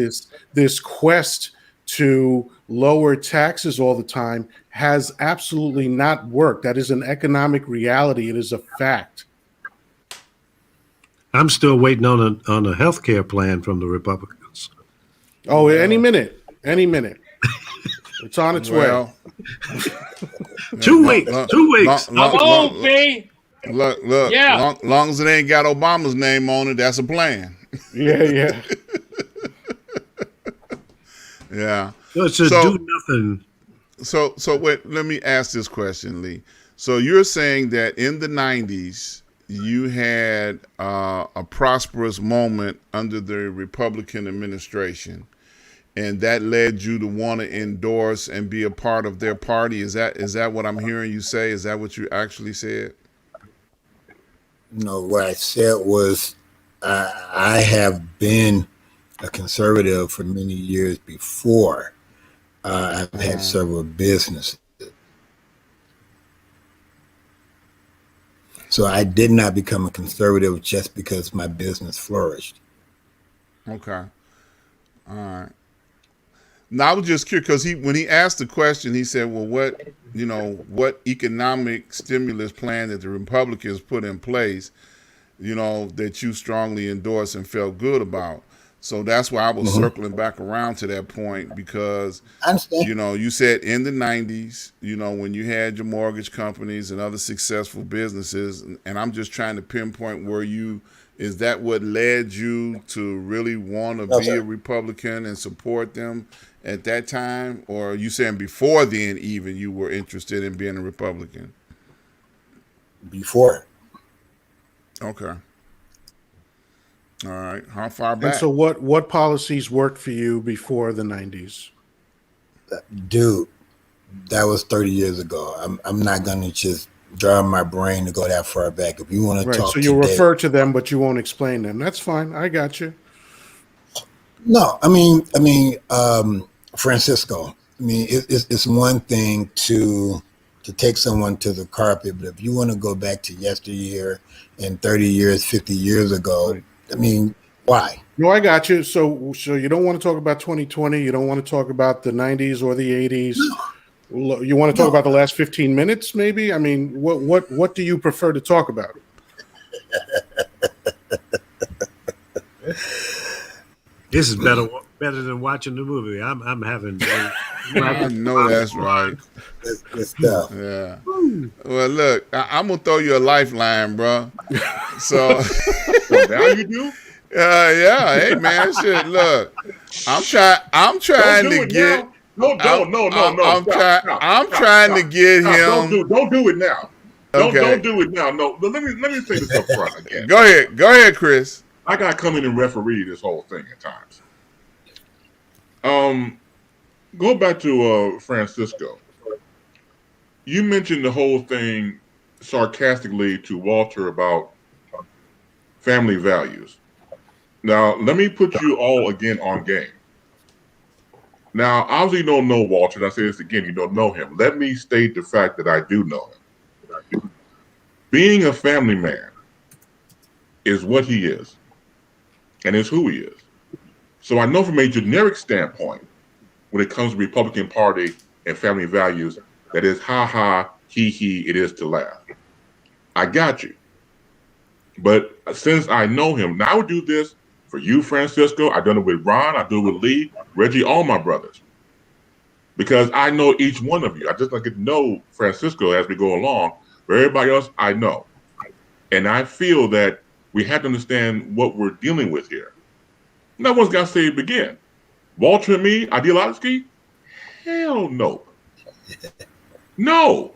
this quest to lower taxes all the time has absolutely not worked. That is an economic reality. It is a fact. I'm still waiting on a health care plan from the Republicans. Oh, any minute. It's on its way. 2 weeks. 2 weeks. Come on, B. Look. Yeah. Long as it ain't got Obama's name on it, that's a plan. Yeah. Yeah. Let's just do nothing. So wait, let me ask this question, Lee. So you're saying that in the 90s, you had a prosperous moment under the Republican administration, and that led you to want to endorse and be a part of their party. Is that what I'm hearing you say? Is that what you actually said? No, what I said was I have been a conservative for many years before. I've had several businesses. So I did not become a conservative just because my business flourished. Okay. All right. Now I was just curious because when he asked the question, he said, "Well, what economic stimulus plan that the Republicans put in place, that you strongly endorsed and felt good about?" So that's why I was circling back around to that point because, you said in the 90s, when you had your mortgage companies and other successful businesses, and I'm just trying to pinpoint is that what led you to really want to be a Republican and support them at that time? Or are you saying before then even you were interested in being a Republican? Before. Okay. All right. How far back? And so what policies worked for you before the 90s? Dude, that was 30 years ago. I'm not going to just draw my brain to go that far back. If you want to talk so you'll refer to them, but you won't explain them. That's fine. I got you. No, Francisco, it's one thing to take someone to the carpet, but if you want to go back to yesteryear and 30 years, 50 years ago, why? No, I got you. So you don't want to talk about 2020. You don't want to talk about the 90s or the 80s. No. You want to talk about the last 15 minutes, maybe? What do you prefer to talk about? This is better than watching the movie. I'm having. I know that's right. Good stuff. Yeah. Well, look, I'm gonna throw you a lifeline, bro. So now you do. Yeah. Hey, man, shit. Look, I'm trying to get. No. I'm trying to get him. Don't do it now. Okay. Don't do it now. No. Let me say this up front again. Go ahead, Chris. I gotta come in and referee this whole thing at times. Go back to Francisco. You mentioned the whole thing sarcastically to Walter about family values. Now, let me put you all again on game. Now, obviously you don't know Walter, and I say this again, you don't know him. Let me state the fact that I do know him. Being a family man is what he is, and is who he is. So I know from a generic standpoint, when it comes to the Republican Party and family values, that is ha ha, he, it is to laugh. I got you. But since I know him, now I would do this for you, Francisco. I've done it with Ron. I do it with Lee, Reggie, all my brothers. Because I know each one of you. I just like to know Francisco as we go along. For everybody else, I know. And I feel that we have to understand what we're dealing with here. No one's got to say it again. Walter and me, ideologically? Hell no. No.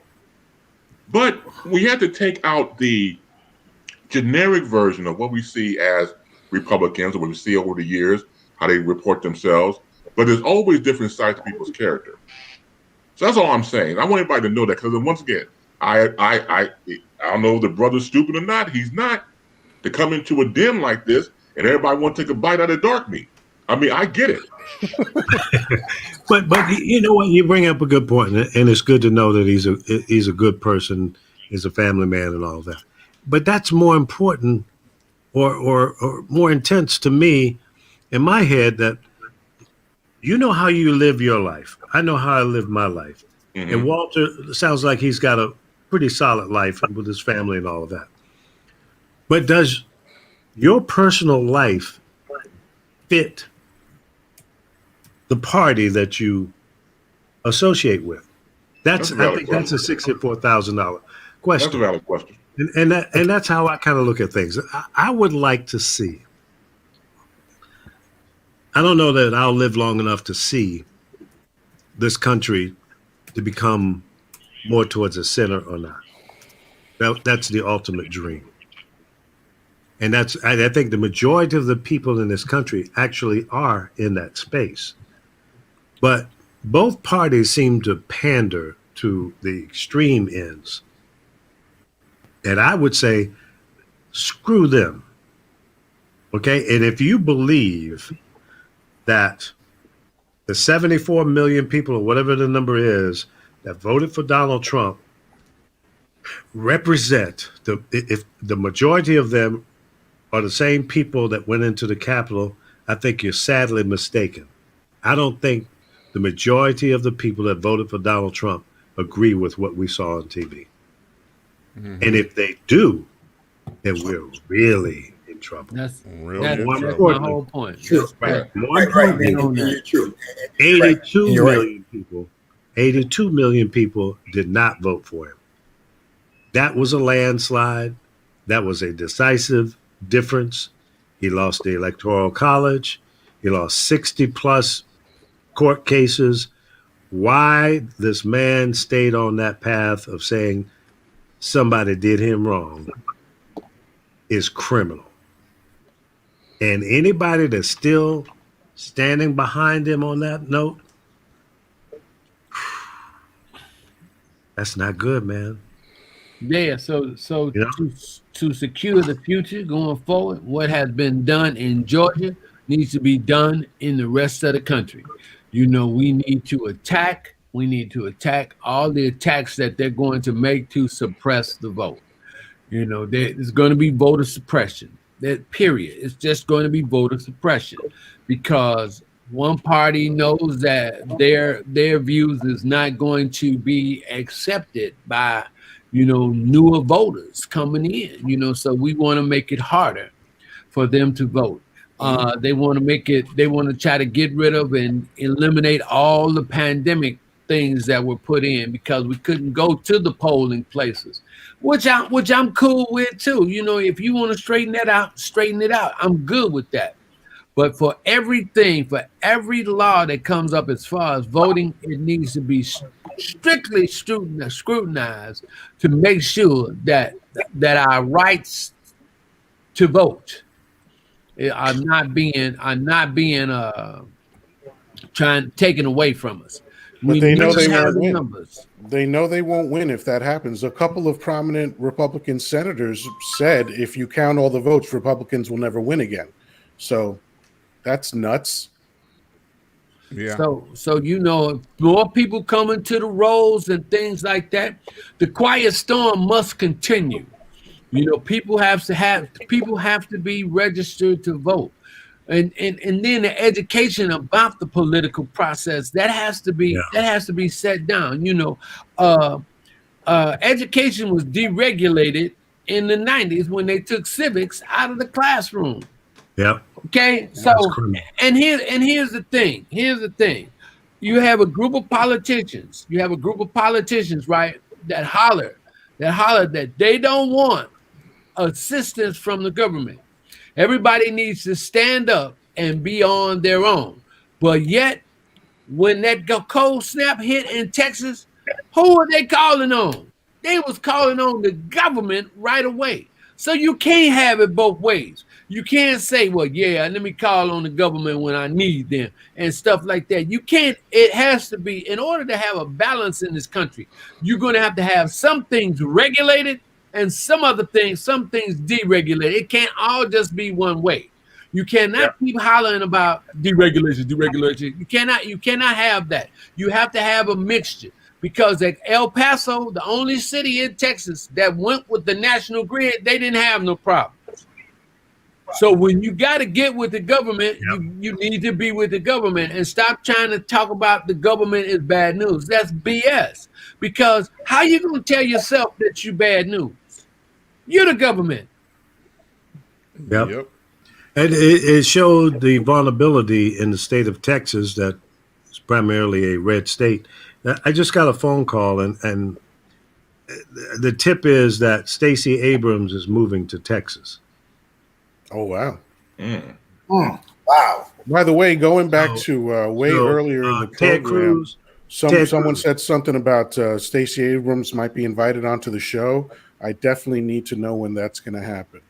But we have to take out the generic version of what we see as Republicans, or what we see over the years, how they report themselves. But there's always different sides to people's character. So that's all I'm saying. I want everybody to know that, because once again, I don't know if the brother's stupid or not. He's not, to come into a den like this and everybody want to take a bite out of dark meat. I mean, I get it. But you know what? You bring up a good point, and it's good to know that he's a good person, he's a family man, and all of that. But that's more important, or more intense to me, in my head. That you know how you live your life. I know how I live my life, and Walter sounds like he's got a pretty solid life with his family and all of that. But does your personal life fit the party that you associate with? I think that's a $64,000 question. That's a valid question. And that's how I kind of look at things. I would like to see. I don't know that I'll live long enough to see this country to become more towards the center or not. That's the ultimate dream. And I think the majority of the people in this country actually are in that space. But both parties seem to pander to the extreme ends. And I would say, screw them. Okay? And if you believe that the 74 million people, or whatever the number is, that voted for Donald Trump represent, if the majority of them are the same people that went into the Capitol, I think you're sadly mistaken. I don't think the majority of the people that voted for Donald Trump agree with what we saw on TV. And if they do, then we're really in trouble. That's More my importantly, whole point. True. more Right, importantly, and you're true. 82 You're right. million people, 82 million people did not vote for him. That was a landslide. That was a decisive difference. He lost the Electoral College. He lost 60 plus court cases. Why this man stayed on that path of saying somebody did him wrong is criminal. And anybody that's still standing behind him on that note, that's not good, man. Yeah, so You know? to secure the future going forward, what has been done in Georgia needs to be done in the rest of the country. You know, we need to attack all the attacks that they're going to make to suppress the vote. You know, there's going to be voter suppression. That period. It's just going to be voter suppression because one party knows that their views is not going to be accepted by, you know, newer voters coming in. You know, so we want to make it harder for them to vote. They want to try to get rid of and eliminate all the pandemic things that were put in because we couldn't go to the polling places, which I'm cool with too. You know, if you want to straighten it out. I'm good with that. But for every law that comes up as far as voting, it needs to be strictly scrutinized to make sure that our rights to vote are not being taken away from us. But they know they have won't the win. numbers. They know they won't win if that happens. A couple of prominent Republican senators said if you count all the votes, Republicans will never win again. So that's nuts. Yeah. So you know, more people coming to the rolls and things like that. The quiet storm must continue. You know, people have to be registered to vote. And then the education about the political process that has to be set down. You know, education was deregulated in the 90s when they took civics out of the classroom. Yep. Okay, so and here's the thing. You have a group of politicians. Right, that holler that they don't want assistance from the government. Everybody needs to stand up and be on their own. But yet, when that cold snap hit in Texas, who are they calling on? They was calling on the government right away. So you can't have it both ways. You can't say, well, yeah, let me call on the government when I need them and stuff like that. You can't. It has to be, in order to have a balance in this country, you're going to have some things regulated and some things deregulated. It can't all just be one way. You cannot keep hollering about deregulation. You cannot have that. You have to have a mixture, because at El Paso, the only city in Texas that went with the national grid, they didn't have no problem. So when you got to get with the government, you need to be with the government and stop trying to talk about the government is bad news. That's BS. Because how you going to tell yourself that you bad news? You're the government. Yep. And it showed the vulnerability in the state of Texas, that is primarily a red state. I just got a phone call, and the tip is that Stacey Abrams is moving to Texas. Oh, wow. Wow. By the way, going back to earlier in the program, someone said something about Stacey Abrams might be invited onto the show. I definitely need to know when that's going to happen.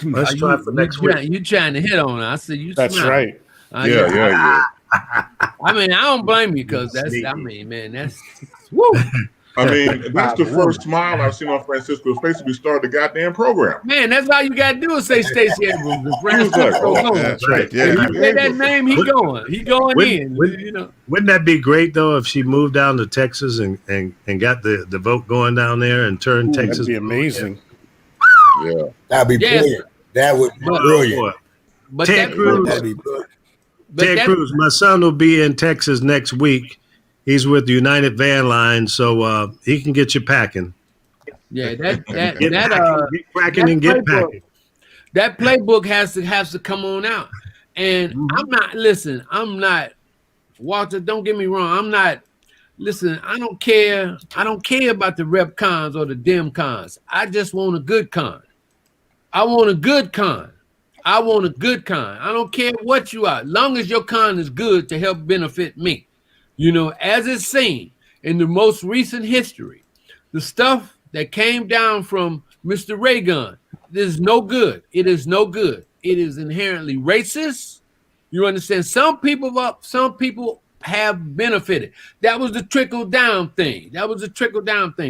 Let's try for next week. You trying to hit on it. I said, That's smile. right. Yeah. I mean, I don't blame you, because that's woo. I mean, that's the first smile I've seen on Francisco's face since we started the goddamn program. Man, that's all you got to do is say Stacey Abrams. And Francisco going. That's right. Yeah. If you say that name, he going. He going in. Wouldn't that be great, though, if she moved down to Texas and got the vote going down there and turned Texas? That'd be amazing. Yeah. That'd be brilliant. That would be brilliant. But Ted Cruz. That'd be brilliant. Ted Cruz, my son will be in Texas next week. He's with the United Van Line, so he can get you packing. Yeah, get cracking and get packing. That playbook has to come on out. And I'm not Walter, don't get me wrong. I don't care about the rep cons or the dem cons. I just want a good con. I want a good con. I don't care what you are, long as your con is good to help benefit me. As it's seen in the most recent history, the stuff that came down from Mr. Reagan is no good. It is no good. It is inherently racist. You understand? Some people have benefited. That was the trickle down thing.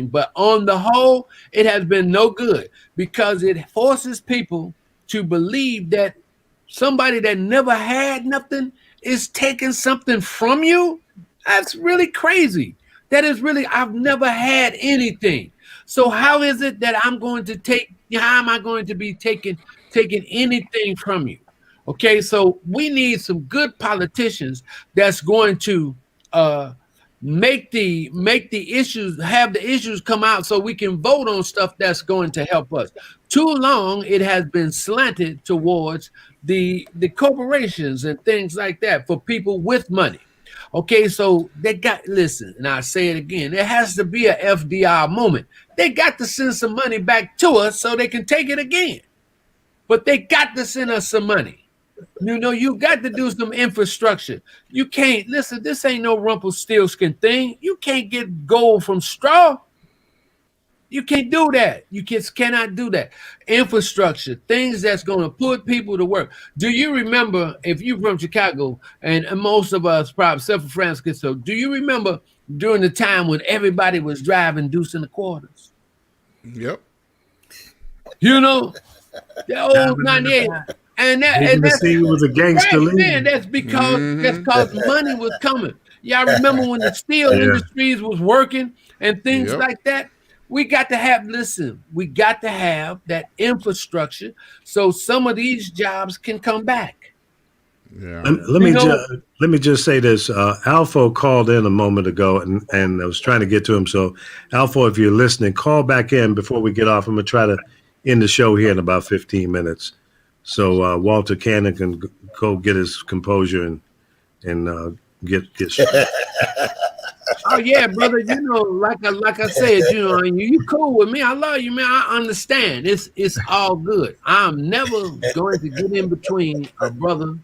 But on the whole, it has been no good, because it forces people to believe that somebody that never had nothing is taking something from you. That's really crazy. I've never had anything. So how is it that how am I going to be taking anything from you? Okay, so we need some good politicians that's going to make the issues come out so we can vote on stuff that's going to help us. Too long it has been slanted towards the corporations and things like that for people with money. Okay, so and I say it again, there has to be a FDR moment. They got to send some money back to us so they can take it again. But they got to send us some money. You got to do some infrastructure. You can't, this ain't no Rumpelstiltskin thing. You can't get gold from straw. You can't do that. You cannot do that. Infrastructure, things that's going to put people to work. Do you remember, if you're from Chicago, and most of us probably, except for Francisco, do you remember during the time when everybody was driving deuce in the quarters? Yep. The old 98. And that's he was a gangster. Right, man, that's because money was coming. Y'all remember when the steel industries was working and things like that? We got to have that infrastructure so some of these jobs can come back. Yeah. Let me just say this. Alpha called in a moment ago, and I was trying to get to him. So, Alpha, if you're listening, call back in before we get off. I'm going to try to end the show here in about 15 minutes. So Walter Cannon can go get his composure and get straight. Oh yeah, brother. Like I said, you cool with me. I love you, man. I understand. It's all good. I'm never going to get in between a brother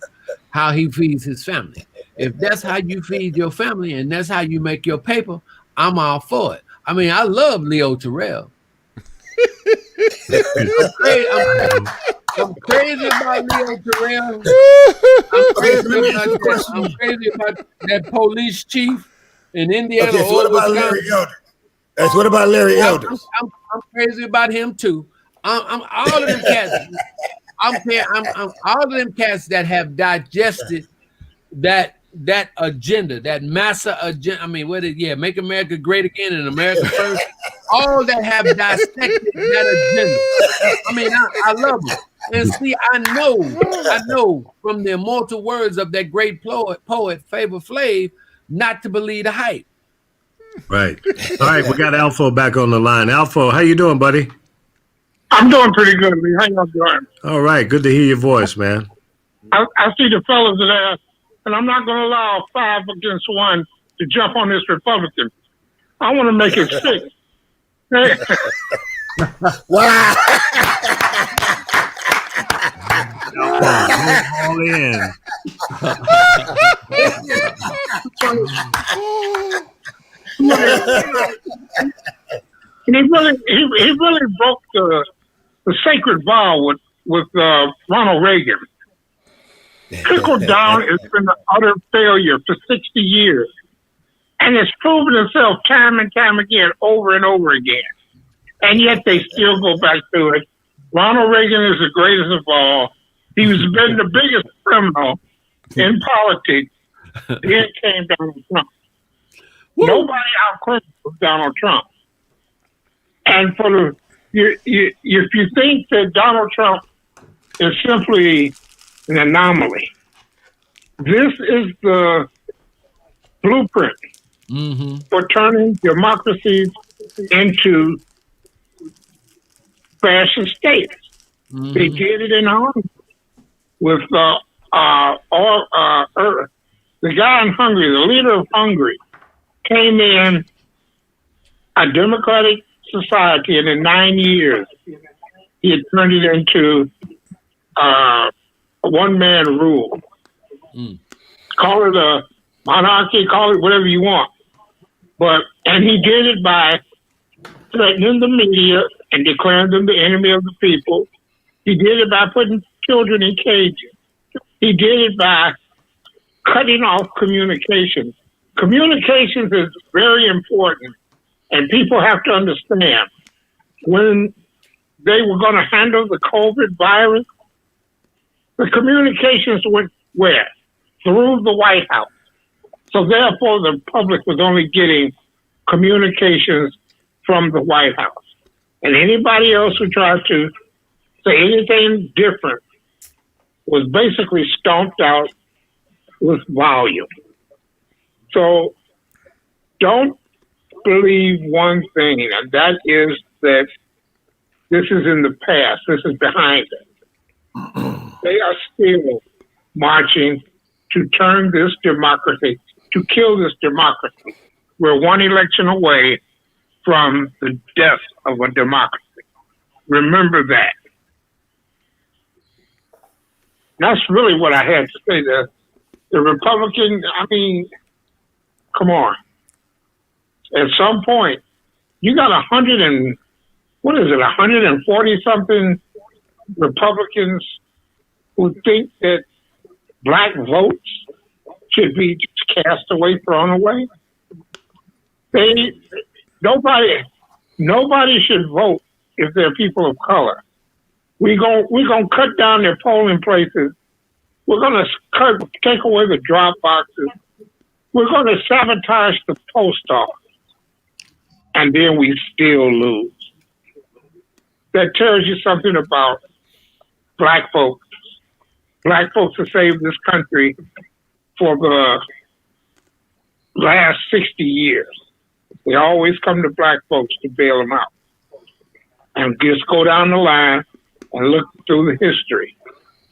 how he feeds his family. If that's how you feed your family and that's how you make your paper, I'm all for it. I mean, I love Leo Terrell. I'm crazy about Leo Terrell. I'm crazy about that police chief in Indiana Okay, so what or about Larry Wisconsin. Elder? That's what about Larry Elders? I'm crazy about him too. I'm all of them cats. I'm all of them cats that have digested that agenda, that massa agenda. I mean, make America great again and America first. All that have dissected that agenda. I mean, I love them. And see, I know from the immortal words of that great poet Flavor Flav, not to believe the hype. Right. All right, we got Alpha back on the line. Alpha, how you doing, buddy? I'm doing pretty good, Lee. How y'all doing? All right, good to hear your voice, man. I see the fellas there, and I'm not going to allow 5 against 1 to jump on this Republican. I want to make it 6. Wow. All in. He really broke the sacred vow with Ronald Reagan. Trickle down has been an utter failure for 60 years. And it's proven itself time and time again, over and over again. And yet they still go back to it. Ronald Reagan is the greatest of all. He's been the biggest criminal in politics. Then came Donald Trump. Woo. Nobody outcriminals Donald Trump. And if you think that Donald Trump is simply an anomaly, this is the blueprint for turning democracies into fascist states. They did it in Hungary with the guy in Hungary, the leader of Hungary, came in a democratic society, and in 9 years, he had turned it into a one-man rule. Call it a monarchy, call it whatever you want. And he did it by threatening the media and declaring them the enemy of the people. He did it by putting children in cages. He did it by cutting off communications. Communications is very important, and people have to understand. When they were going to handle the COVID virus, the communications went where? Through the White House. So therefore, the public was only getting communications from the White House. And anybody else who tried to say anything different was basically stomped out with volume. So don't believe one thing, and that is that this is in the past. This is behind us. They are still marching to turn this democracy, to kill this democracy. We're one election away from the death of a democracy. Remember that. That's really what I had to say. The Republican, I mean, come on. At some point, you got 140 something Republicans who think that black votes should be just cast away, thrown away. Nobody should vote if they're people of color. We're gonna cut down their polling places. We're gonna take away the drop boxes. We're gonna sabotage the post office, and then we still lose. That tells you something about black folks. Black folks have saved this country for the last 60 years. They always come to black folks to bail them out. And just go down the line and look through the history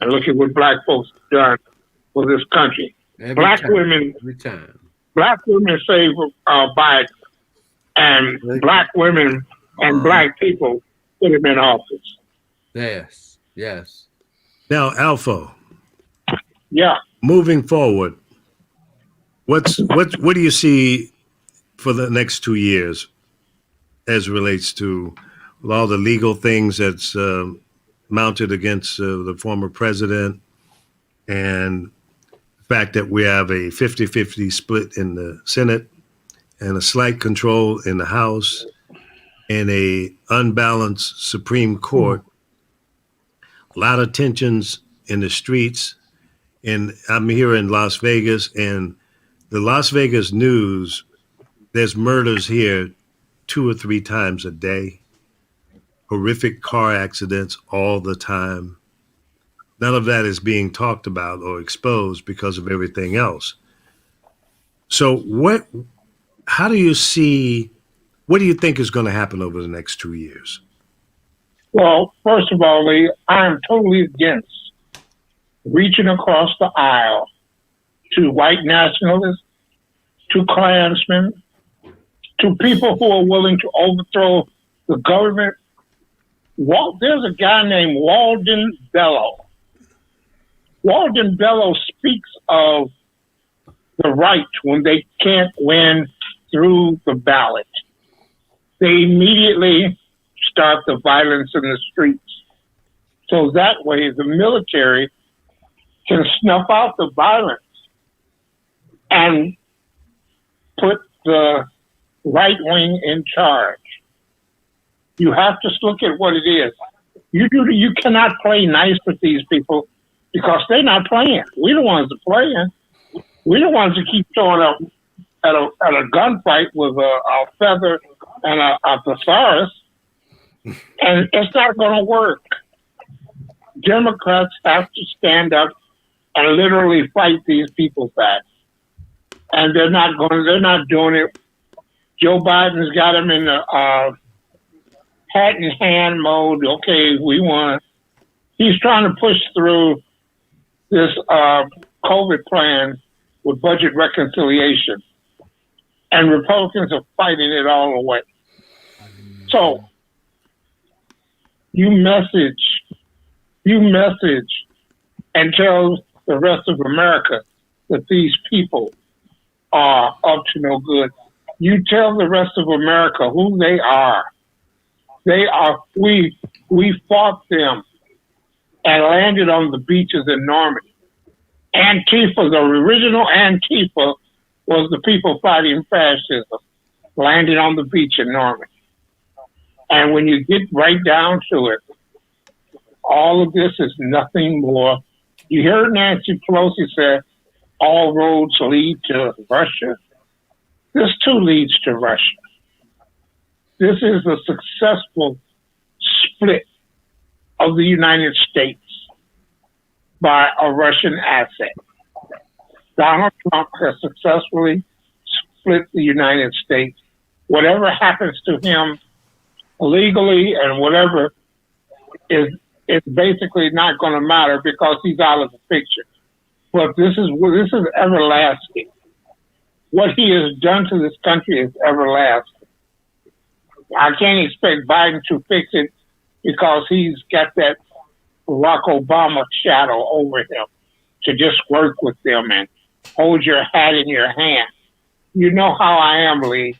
and look at what black folks have done for this country. Black women saved Biden, and black women and black people put him in office. Yes, yes. Now, Alpha. Yeah. Moving forward, what do you see for the next 2 years as relates to all the legal things that's mounted against the former president, and the fact that we have a 50-50 split in the Senate and a slight control in the House and a unbalanced Supreme Court, a lot of tensions in the streets. And I'm here in Las Vegas, and the Las Vegas news, there's murders here 2 or 3 times a day, horrific car accidents all the time. None of that is being talked about or exposed because of everything else. So what do you think is going to happen over the next 2 years? Well, first of all, Lee, I am totally against reaching across the aisle to white nationalists, to Klansmen, to people who are willing to overthrow the government. There's a guy named Walden Bellow. Walden Bellow speaks of the right when they can't win through the ballot. They immediately start the violence in the streets. So that way the military can snuff out the violence and put the right wing in charge. You have to look at what it is. You cannot play nice with these people because they're not playing. We're the ones that are playing. We're the ones that keep showing up at a gunfight with a feather and a thesaurus, and it's not going to work. Democrats have to stand up and literally fight these people back, and they're not doing it. Joe Biden's got them in the hat in hand mode. Okay, we won. He's trying to push through this COVID plan with budget reconciliation, and Republicans are fighting it all away. So you message and tell the rest of America that these people are up to no good. You tell the rest of America who they are. We fought them and landed on the beaches in Normandy. Antifa, the original Antifa, was the people fighting fascism, landing on the beach in Normandy. And when you get right down to it, all of this is nothing more. You heard Nancy Pelosi say, all roads lead to Russia. This too leads to Russia. This is a successful split of the United States by a Russian asset. Donald Trump has successfully split the United States. Whatever happens to him legally and whatever is basically not going to matter because he's out of the picture. But this is everlasting. What he has done to this country is everlasting. I can't expect Biden to fix it because he's got that Barack Obama shadow over him to just work with them and hold your hat in your hand. You know how I am, Lee.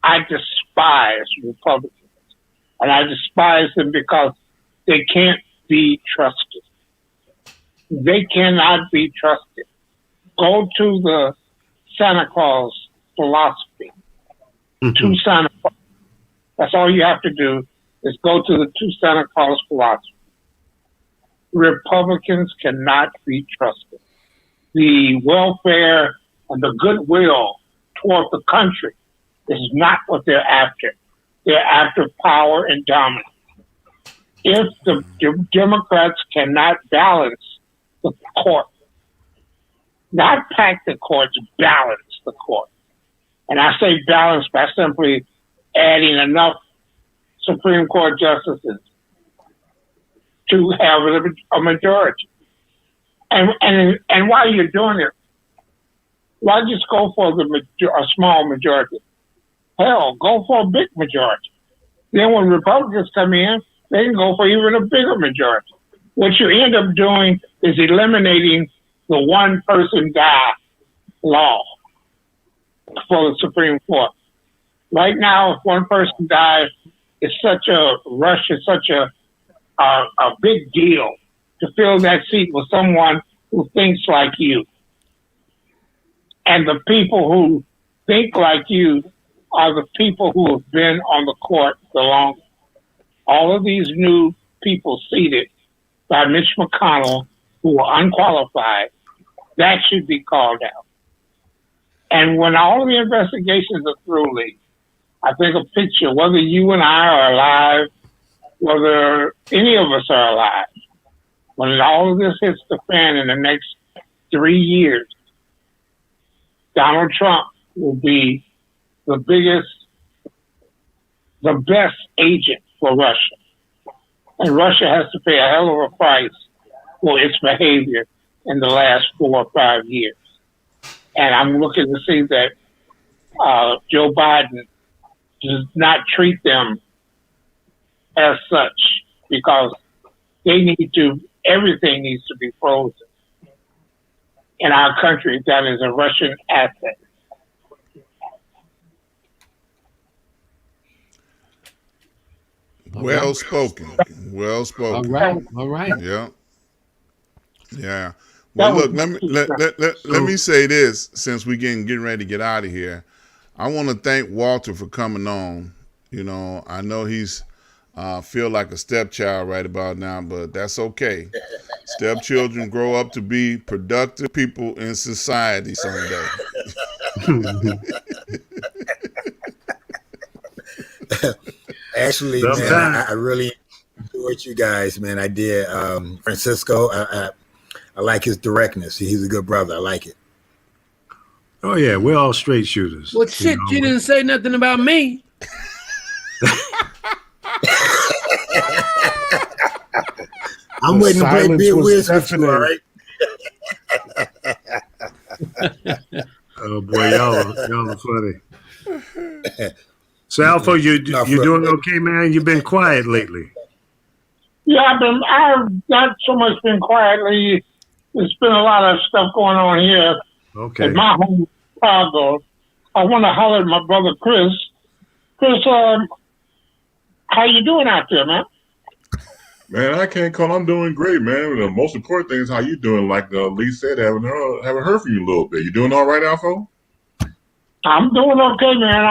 I despise Republicans. And I despise them because they can't be trusted. They cannot be trusted. Go to the Santa Claus philosophy. To Santa Claus. That's all you have to do is go to the two Santa Claus philosophy. Republicans cannot be trusted. The welfare and the goodwill toward the country is not what they're after. They're after power and dominance. If the Democrats cannot balance the court, not pack the courts, balance the court. And I say balance by simply adding enough Supreme Court justices to have a majority. And while you're doing it, why just go for a small majority? Hell, go for a big majority. Then when Republicans come in, they can go for even a bigger majority. What you end up doing is eliminating the one-person guy law for the Supreme Court. Right now, if one person dies, it's such a rush, it's such a a big deal to fill that seat with someone who thinks like you. And the people who think like you are the people who have been on the court the longest. All of these new people seated by Mitch McConnell who are unqualified, that should be called out. And when all of the investigations are through, Lee, I think a picture, whether you and I are alive, whether any of us are alive, when all of this hits the fan in the next 3 years, Donald Trump will be the best agent for Russia. And Russia has to pay a hell of a price for its behavior in the last 4 or 5 years. And I'm looking to see that Joe Biden does not treat them as such, because everything needs to be frozen in our country that is a Russian asset. Well spoken. Well spoken. All right. Yeah. Yeah. Well, look, let me say this, since we're getting ready to get out of here. I want to thank Walter for coming on. You know, I know he's feel like a stepchild right about now, but that's okay. Stepchildren grow up to be productive people in society someday. Actually, man, I really enjoyed you guys, man. I did. Francisco, I like his directness. He's a good brother. I like it. Oh yeah, we're all straight shooters. Well, shit, you didn't say nothing about me. I'm waiting to play big whiz with you, all right? Oh boy, y'all are funny. So Alpha, you doing okay, man? You've been quiet lately. Yeah, I've not so much been quiet lately. There's been a lot of stuff going on here. Okay. At my home, Chicago. I want to holler at my brother Chris. Chris, how you doing out there, man? Man, I can't call. I'm doing great, man. The most important thing is how you doing. Like Lee said, haven't heard from you a little bit. You doing all right, Alpha? I'm doing okay, man.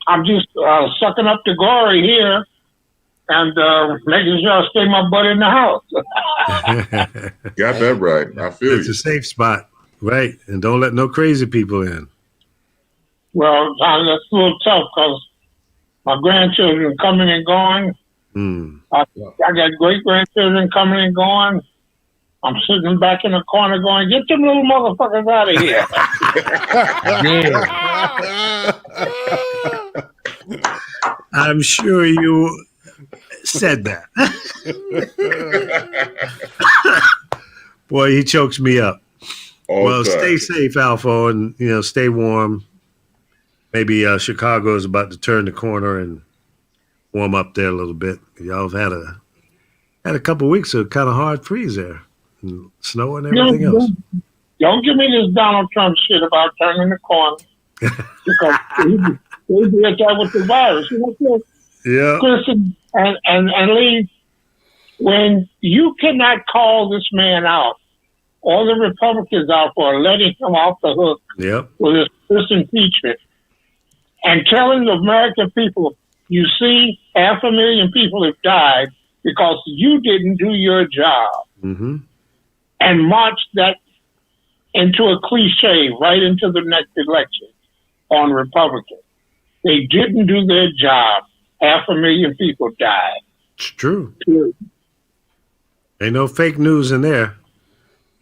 I'm just sucking up the glory here and making sure I stay my butt in the house. Got that right. I feel it's a safe spot, right? And don't let no crazy people in. Well, that's a little tough because my grandchildren coming and going. I got great grandchildren coming and going. I'm sitting back in the corner going, get them little motherfuckers out of here. I'm sure you said that. Boy, he chokes me up. Well, stay safe, Alpha, and stay warm. Maybe Chicago is about to turn the corner and warm up there a little bit. Y'all have had a couple of weeks of kind of hard freeze there, and snow and everything else. Don't give me this Donald Trump shit about turning the corner, because he did that with the virus. Yeah. Listen, and Lee, when you cannot call this man out, all the Republicans out for letting him off the hook with this impeachment, and telling the American people, you see, 500,000 people have died because you didn't do your job, and march that into a cliche right into the next election on Republicans. They didn't do their job. 500,000 people died. It's true. Ain't no fake news in there.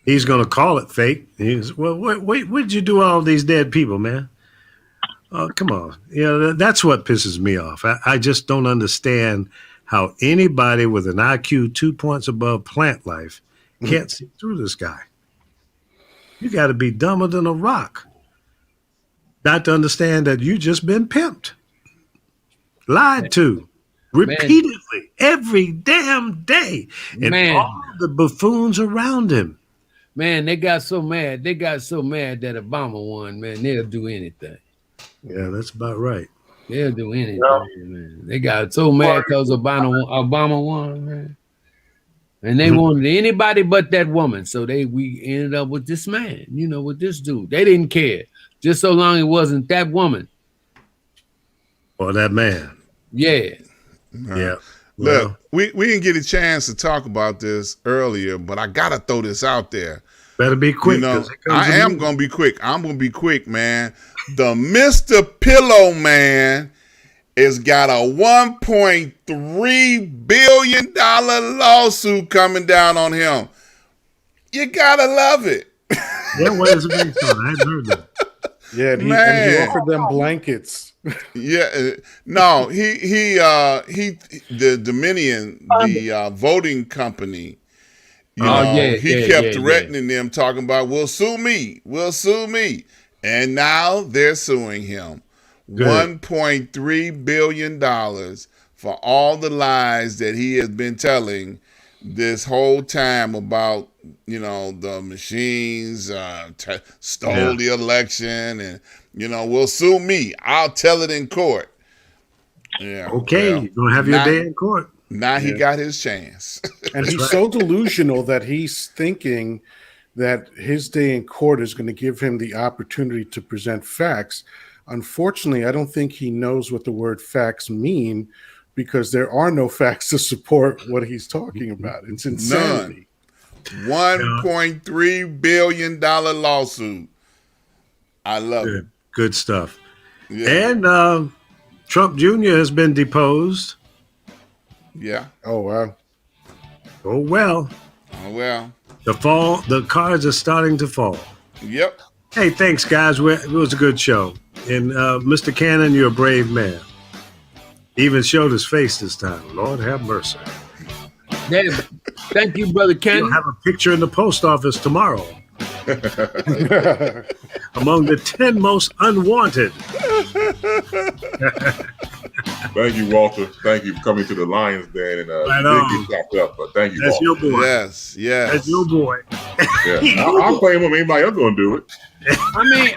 He's going to call it fake. He's, well, wait, what'd you do all these dead people, man? Oh, come on. That's what pisses me off. I just don't understand how anybody with an IQ 2 points above plant life can't see through this guy. You got to be dumber than a rock not to understand that you just been pimped, lied to repeatedly every damn day, and all the buffoons around him. Man, they got so mad. They got so mad that Obama won. Man, they'll do anything. Yeah, that's about right. They'll do anything, man. They got so mad because Obama won, man. And they wanted anybody but that woman. So we ended up with this man, with this dude. They didn't care. Just so long it wasn't that woman. Or that man. Yeah. Yeah. Look, we didn't get a chance to talk about this earlier, but I gotta throw this out there. Better be quick. I am gonna be quick. I'm gonna be quick, man. The Mr. Pillow Man has got a $1.3 billion lawsuit coming down on him. You gotta love it. Yeah, what is it based on? I hadn't heard that. Yeah, and he offered them blankets. Yeah, no, the Dominion, the voting company. He kept threatening them, talking about, "We'll sue me, and now they're suing him. $1.3 billion for all the lies that he has been telling this whole time about, the machines stole the election, and will sue me. I'll tell it in court. Yeah. Okay, you're gonna have your day in court. Now he got his chance. And he's so delusional that he's thinking that his day in court is going to give him the opportunity to present facts. Unfortunately, I don't think he knows what the word facts mean, because there are no facts to support what he's talking about. It's insanity. None. $1.3 billion lawsuit. I love it. Good stuff. Yeah. And Trump Jr. has been deposed. Yeah. Oh, wow. Oh, well. Oh, well. The cards are starting to fall. Yep. Hey, thanks, guys. It was a good show. And Mr. Cannon, you're a brave man. Even showed his face this time. Lord have mercy. Thank you, Brother Cannon. You'll have a picture in the post office tomorrow. Among the 10 most unwanted. Thank you, Walter. Thank you for coming to the Lions Den, and you did get chopped up, but thank you, That's Walter. your boy. Yes. That's your boy. Yeah. I'll play him if anybody else gonna do it. I mean,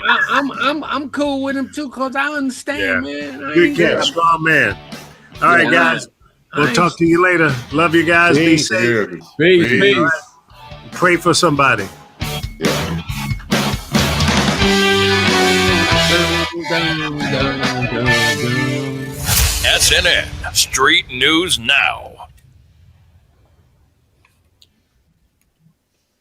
I'm cool with him too, because I understand, man. Good catch, strong man. All right, guys. We'll talk to you later. Love you guys. Be safe. Peace. Right. Pray for somebody. SNN Street News Now.